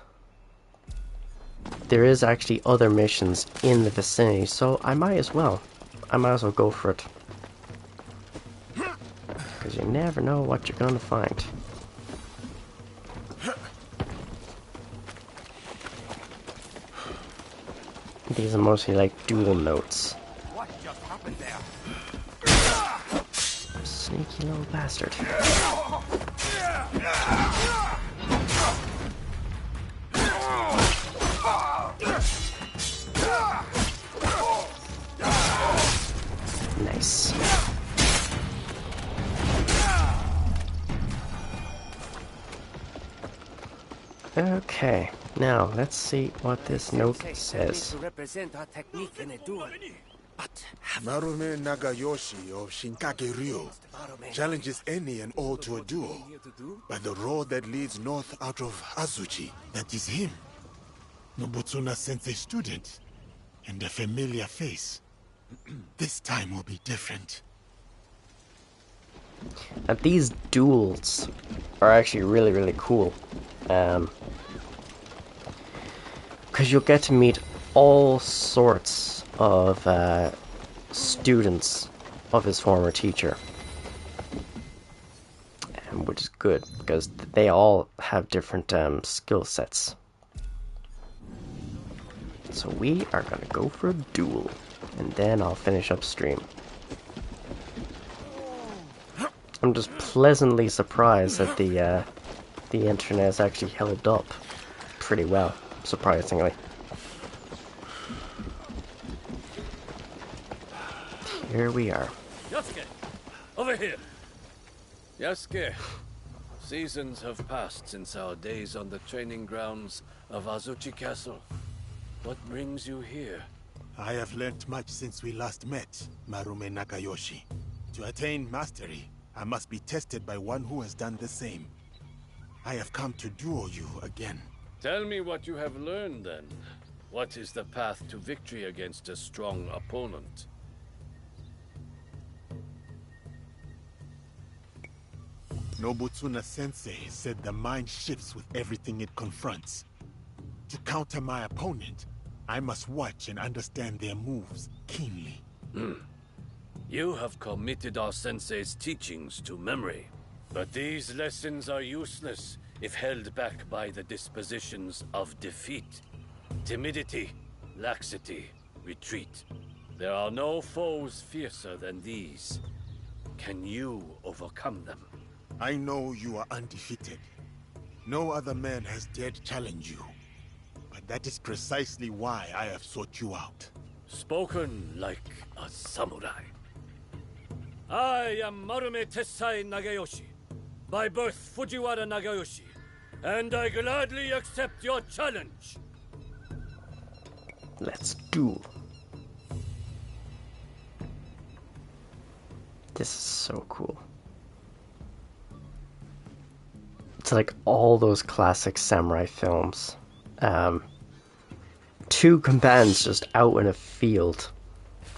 actually other missions in the vicinity, so I might as well go for it. Because you never know what you're gonna find. These are mostly like dual notes. What just happened there? Sneaky little bastard. Nice. Okay, now let's see what this note says. To represent our technique in a duel. But Marume Nagayoshi of Shinkage Ryo challenges any and all to a duel by the road that leads north out of Azuchi. That is him. Nobutsuna Sensei student. And a familiar face. This time will be different. Now these duels are actually really cool. Because you'll get to meet all sorts of students of his former teacher. Which is good, because they all have different skill sets. So we are gonna go for a duel, and then I'll finish up stream. I'm just pleasantly surprised that the internet has actually held up pretty well, surprisingly. Here we are. Yasuke, over here. Yasuke, seasons have passed since our days on the training grounds of Azuchi Castle. What brings you here? I have learnt much since we last met, Marume Nakayoshi. To attain mastery, I must be tested by one who has done the same. I have come to duel you again. Tell me what you have learned, then. What is the path to victory against a strong opponent? Nobutsuna Sensei said the mind shifts with everything it confronts. To counter my opponent, I must watch and understand their moves keenly. You have committed our sensei's teachings to memory. But these lessons are useless if held back by the dispositions of defeat. Timidity, laxity, retreat. There are no foes fiercer than these. Can you overcome them? I know you are undefeated. No other man has dared challenge you. But that is precisely why I have sought you out. Spoken like a samurai. I am Marume Tessai Nagayoshi, by birth Fujiwara Nagayoshi, and I gladly accept your challenge. Let's do. This is so cool. It's like all those classic samurai films. Two combatants just out in a field,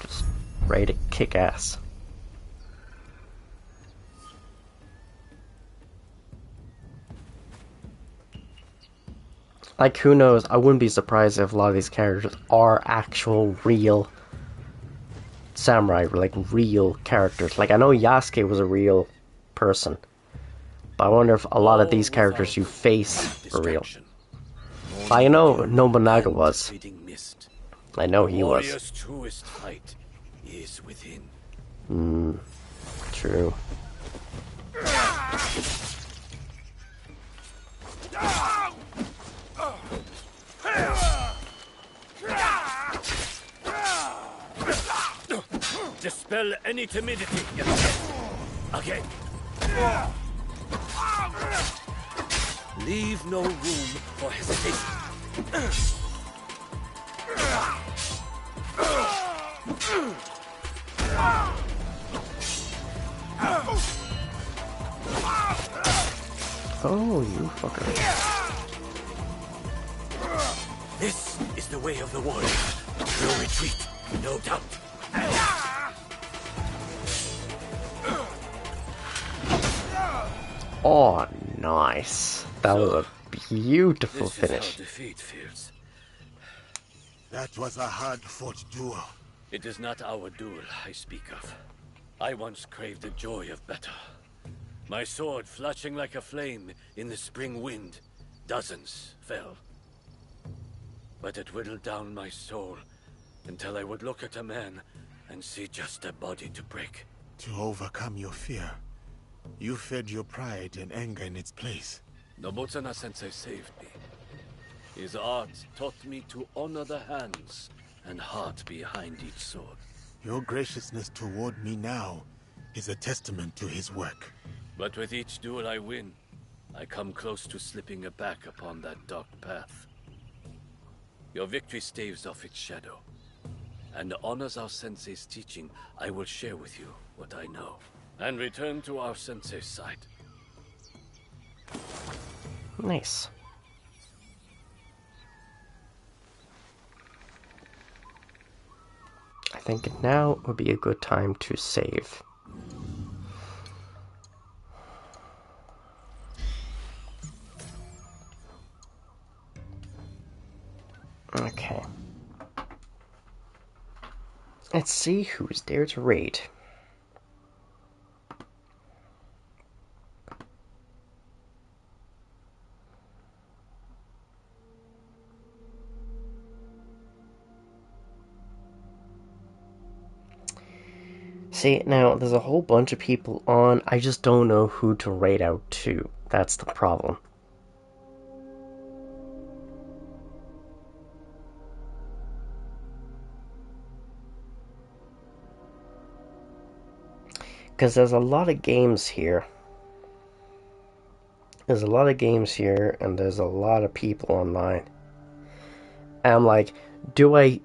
just ready to kick ass. Like, who knows, I wouldn't be surprised if a lot of these characters are actual real samurai, like real characters. Like, I know Yasuke was a real person, but I wonder if a lot of these characters you face are real. I know Nobunaga was. I know he was. Warrior's truest fight is within. True. Dispel any timidity. Again. Leave no room for hesitation. Oh, you fucker. This is the way of the warrior. No retreat, no doubt. Oh, nice. That was a beautiful This is finish. how defeat feels. That was a hard-fought duel. It is not our duel I speak of. I once craved the joy of battle. My sword flashing like a flame in the spring wind. Dozens fell. But it whittled down my soul until I would look at a man and see just a body to break. To overcome your fear, you fed your pride and anger in its place. Nobutsuna-sensei saved me. His art taught me to honor the hands and heart behind each sword. Your graciousness toward me now is a testament to his work. But with each duel I win, I come close to slipping back upon that dark path. Your victory staves off its shadow, and honors our sensei's teaching. I will share with you what I know, and return to our sensei's side. Nice. I think now would be a good time to save. Okay. Let's see who's there to raid. See, now there's a whole bunch of people on. I just don't know who to raid out to. That's the problem. Because there's a lot of games here. There's a lot of games here, and there's a lot of people online. And I'm like, do I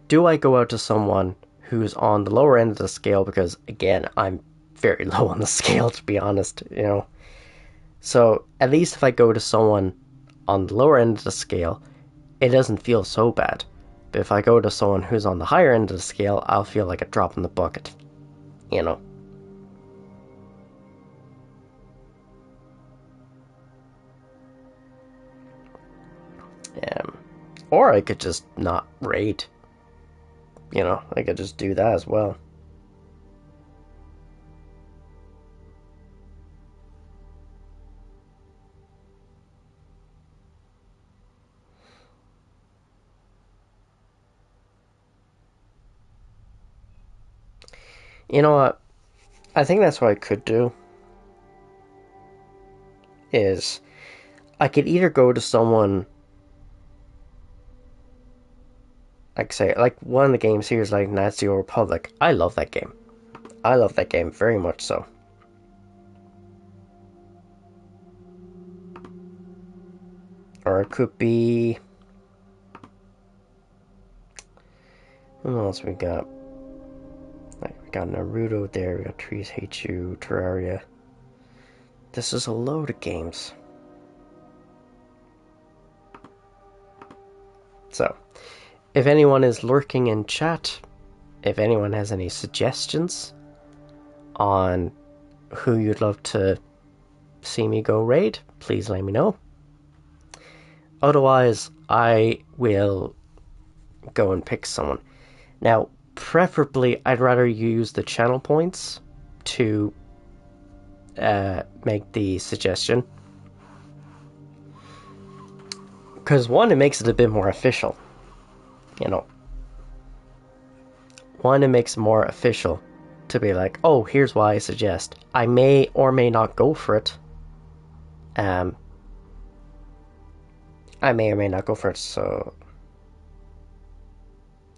go out to someone who's on the lower end of the scale? Because, again, I'm very low on the scale, to be honest, you know. So, at least if I go to someone on the lower end of the scale, it doesn't feel so bad. But if I go to someone who's on the higher end of the scale, I'll feel like a drop in the bucket. You know. Or I could just not raid. You know, I could just do that as well. You know what? I think that's what I could do. Is I could either go to someone, like say, like one of the games here is like Nazi Republic. I love that game. I love that game very much so. Or it could be, what else we got? Like we got Naruto there. We got Trees Hate You, Terraria. This is a load of games. So, if anyone is lurking in chat, if anyone has any suggestions on who you'd love to see me go raid, please let me know. Otherwise, I will go and pick someone. Now, preferably, I'd rather use the channel points to make the suggestion. Because one, it makes it a bit more official. You know. One, it makes it more official to be like, oh, here's why I suggest. I may or may not go for it. I may or may not go for it, so...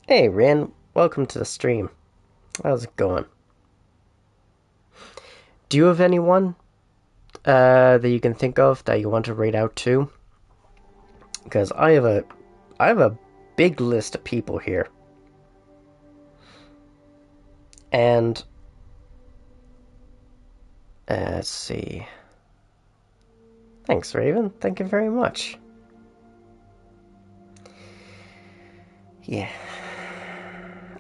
Hey, Rin, welcome to the stream. How's it going? Do you have anyone that you can think of that you want to raid out to? Because I have a big list of people here. And let's see. Thanks, Raven. Thank you very much. Yeah.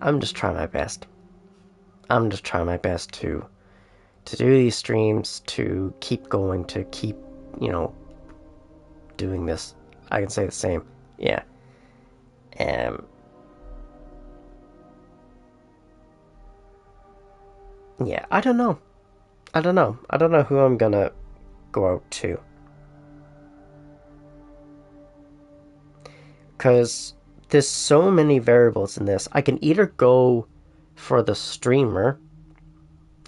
I'm just trying my best. I'm just trying my best to do these streams, to keep going, to keep, you know, doing this. I can say the same. Yeah. Yeah, I don't know. I don't know who I'm gonna go out to. Because there's so many variables in this. I can either go for the streamer.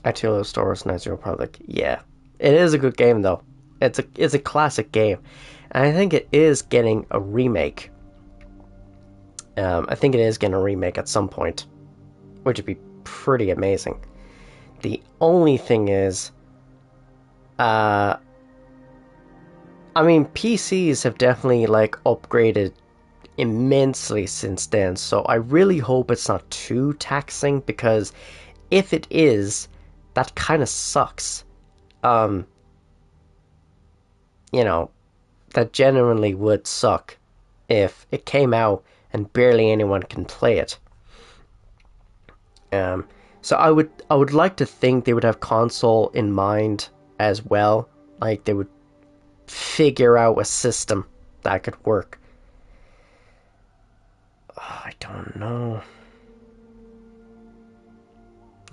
Attila Star Wars Knights of the Republic. Yeah. It is a good game, though. It's a classic game. And I think it is getting a remake. I think it is getting a remake at some point. Which would be pretty amazing. The only thing is... I mean, PCs have definitely, like, upgraded immensely since then, so I really hope it's not too taxing, because if it is, that kind of sucks. You know, that genuinely would suck if it came out and barely anyone can play it. So I would like to think they would have console in mind as well, like they would figure out a system that could work. Oh, I don't know.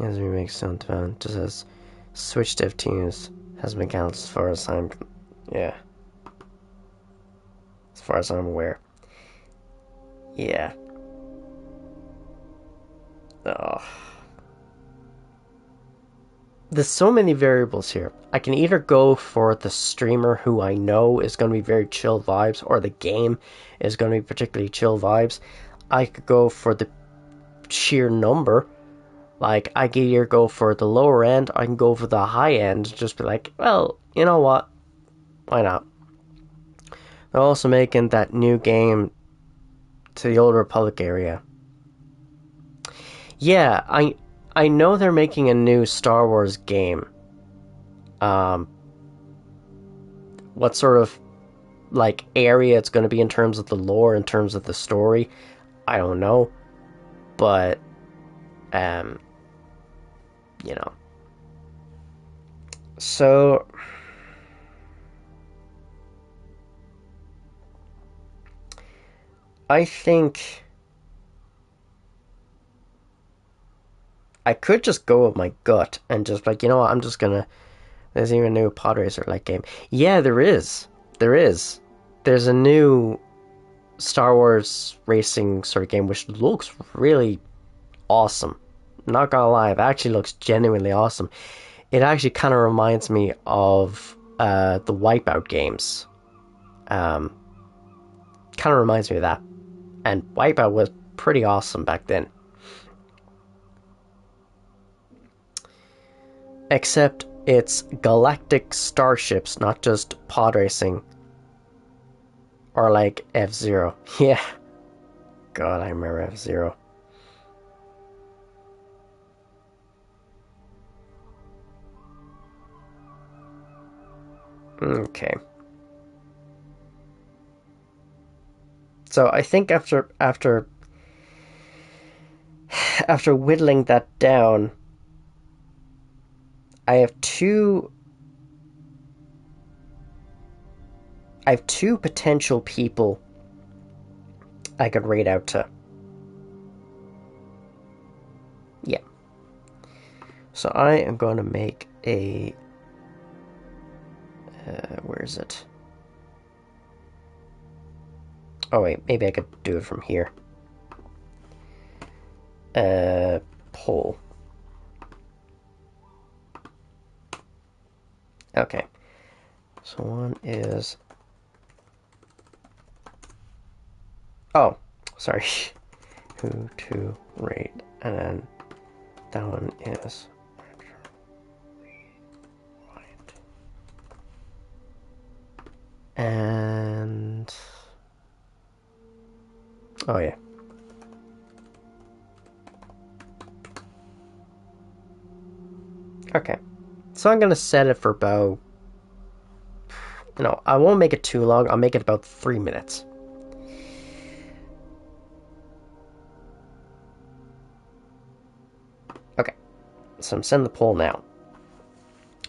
As we make sound development, just as Switch dev teams has been counted as far as I'm, yeah, as far as I'm aware. Yeah. Oh. There's so many variables here. I can either go for the streamer who I know is going to be very chill vibes, or the game is going to be particularly chill vibes. I could go for the sheer number. Like, I could either go for the lower end, I can go for the high end, just be like, well, you know what? Why not? They're also making that new game to the Old Republic area. Yeah, I know they're making a new Star Wars game. What sort of, like, area it's going to be in terms of the lore, in terms of the story, I don't know. But, you know. So, I think I could just go with my gut and just like, you know what, I'm just gonna... There's even a new pod racer-like game. Yeah, there is. There is. There's a new Star Wars racing sort of game which looks really awesome. Not gonna lie, it actually looks genuinely awesome. It actually kind of reminds me of the Wipeout games. Kind of reminds me of that. And Wipeout was pretty awesome back then. Except it's galactic starships, not just pod racing. Or like F-Zero. Yeah. God, I remember F-Zero. Okay. So I think after whittling that down, I have two potential people I could rate out to. Yeah. So I am going to make a... where is it? Oh wait, maybe I could do it from here. Poll. Okay. So one is... Oh, sorry. Who to rate, and then that one is... And... Oh, yeah. Okay. So I'm going to set it for about No, I won't make it too long. I'll make it about 3 minutes. Okay, so I'm sending the poll now.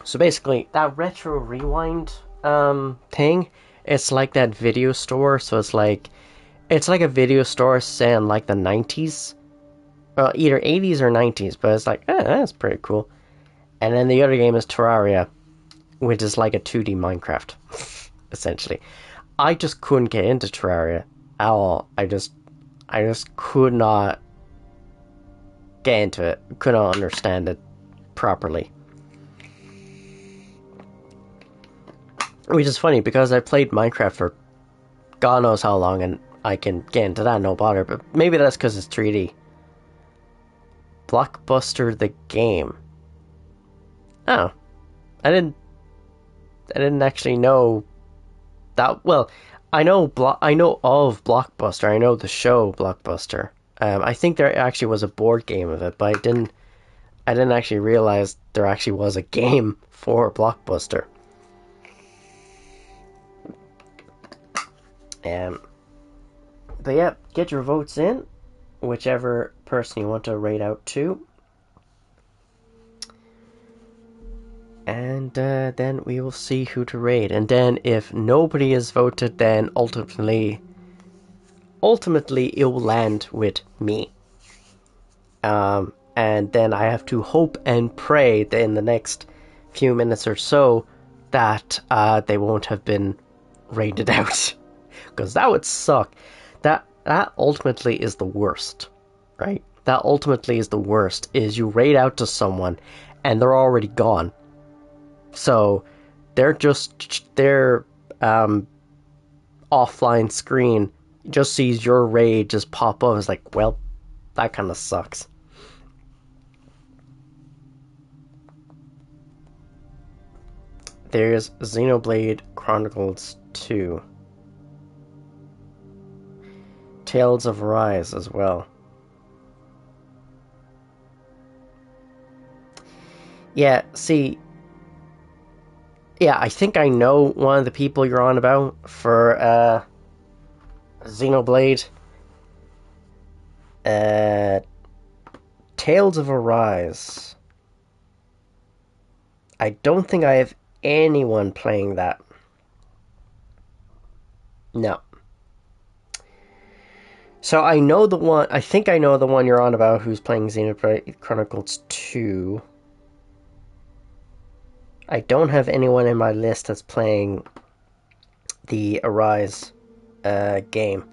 So basically, that retro rewind thing, it's like that video store. So it's like a video store set in like the 90s. Well, either 80s or 90s, but it's like, that's pretty cool. And then the other game is Terraria, which is like a 2D Minecraft, essentially. I just couldn't get into Terraria at all. I just could not get into it. Could not understand it properly. Which is funny, because I played Minecraft for God knows how long, and I can get into that no bother, but maybe that's because it's 3D. Blockbuster the game. Oh. I didn't actually know that. Well, I know of Blockbuster. I know the show Blockbuster. I think there actually was a board game of it, but I didn't actually realize there actually was a game for Blockbuster. But yeah, get your votes in, whichever person you want to rate out to. And then we will see who to raid. And then if nobody is voted, then ultimately it will land with me. And then I have to hope and pray that in the next few minutes or so that they won't have been raided out. Because that would suck. That ultimately is the worst, right? That ultimately is the worst, is you raid out to someone and they're already gone. So their offline screen just sees your raid just pop up. It's like, well, that kind of sucks. There's Xenoblade Chronicles 2. Tales of Arise as well. Yeah, see... Yeah, I think I know one of the people you're on about for Xenoblade. Tales of Arise. I don't think I have anyone playing that. No. So I know the one, I think I know the one you're on about who's playing Xenoblade Chronicles 2. I don't have anyone in my list that's playing the Arise game.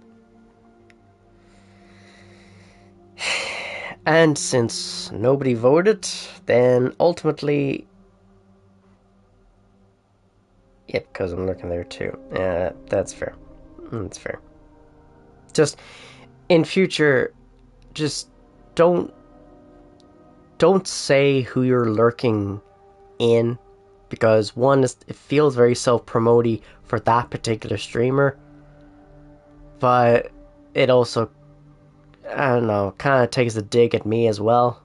And since nobody voted, then ultimately... Yep, because I'm looking there too. That's fair. That's fair. Just, in future, just don't say who you're lurking in. Because one, it feels very self-promoty for that particular streamer. But it also, I don't know, kind of takes a dig at me as well.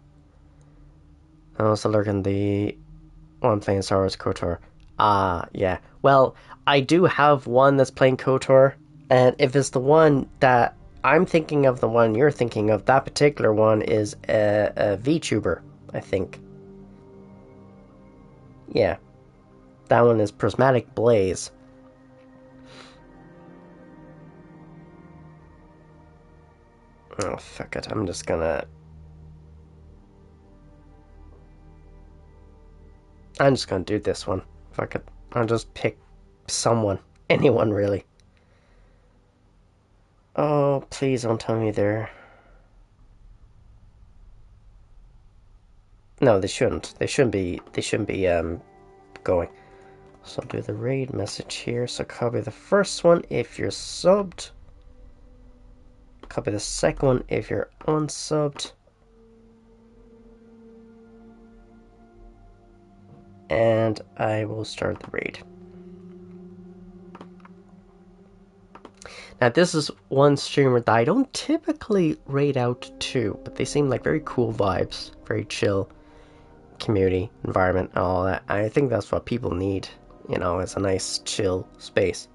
I'm also lurking the one playing Star Wars KOTOR. Yeah. Well, I do have one that's playing KOTOR. And if it's the one that I'm thinking of, the one you're thinking of, that particular one is a VTuber, I think. Yeah. That one is Prismatic Blaze. Oh, fuck it. I'm just gonna do this one. Fuck it. I'll just pick someone. Anyone, really. Oh, please don't tell me they're... No, they shouldn't. They shouldn't be going. So I'll do the raid message here. So copy the first one if you're subbed. Copy the second one if you're unsubbed. And I will start the raid. Now this is one streamer that I don't typically raid out to, but they seem like very cool vibes, very chill community environment and all that. I think that's what people need you know, it's a nice chill space.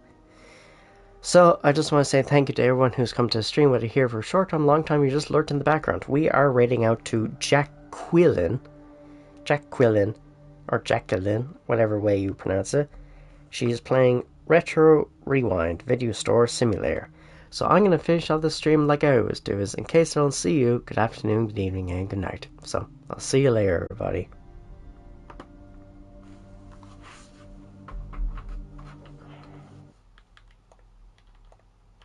So I just want to say thank you to everyone who's come to the stream, whether you're here for a short time, long time, you just lurked in the background. We are rating out to Jacqueline, or Jacqueline, whatever way you pronounce it. She is playing Retro Rewind Video Store Simulator. So I'm going to finish off the stream like I always do, is in case I don't see you, good afternoon, good evening, and good night. So I'll see you later, everybody.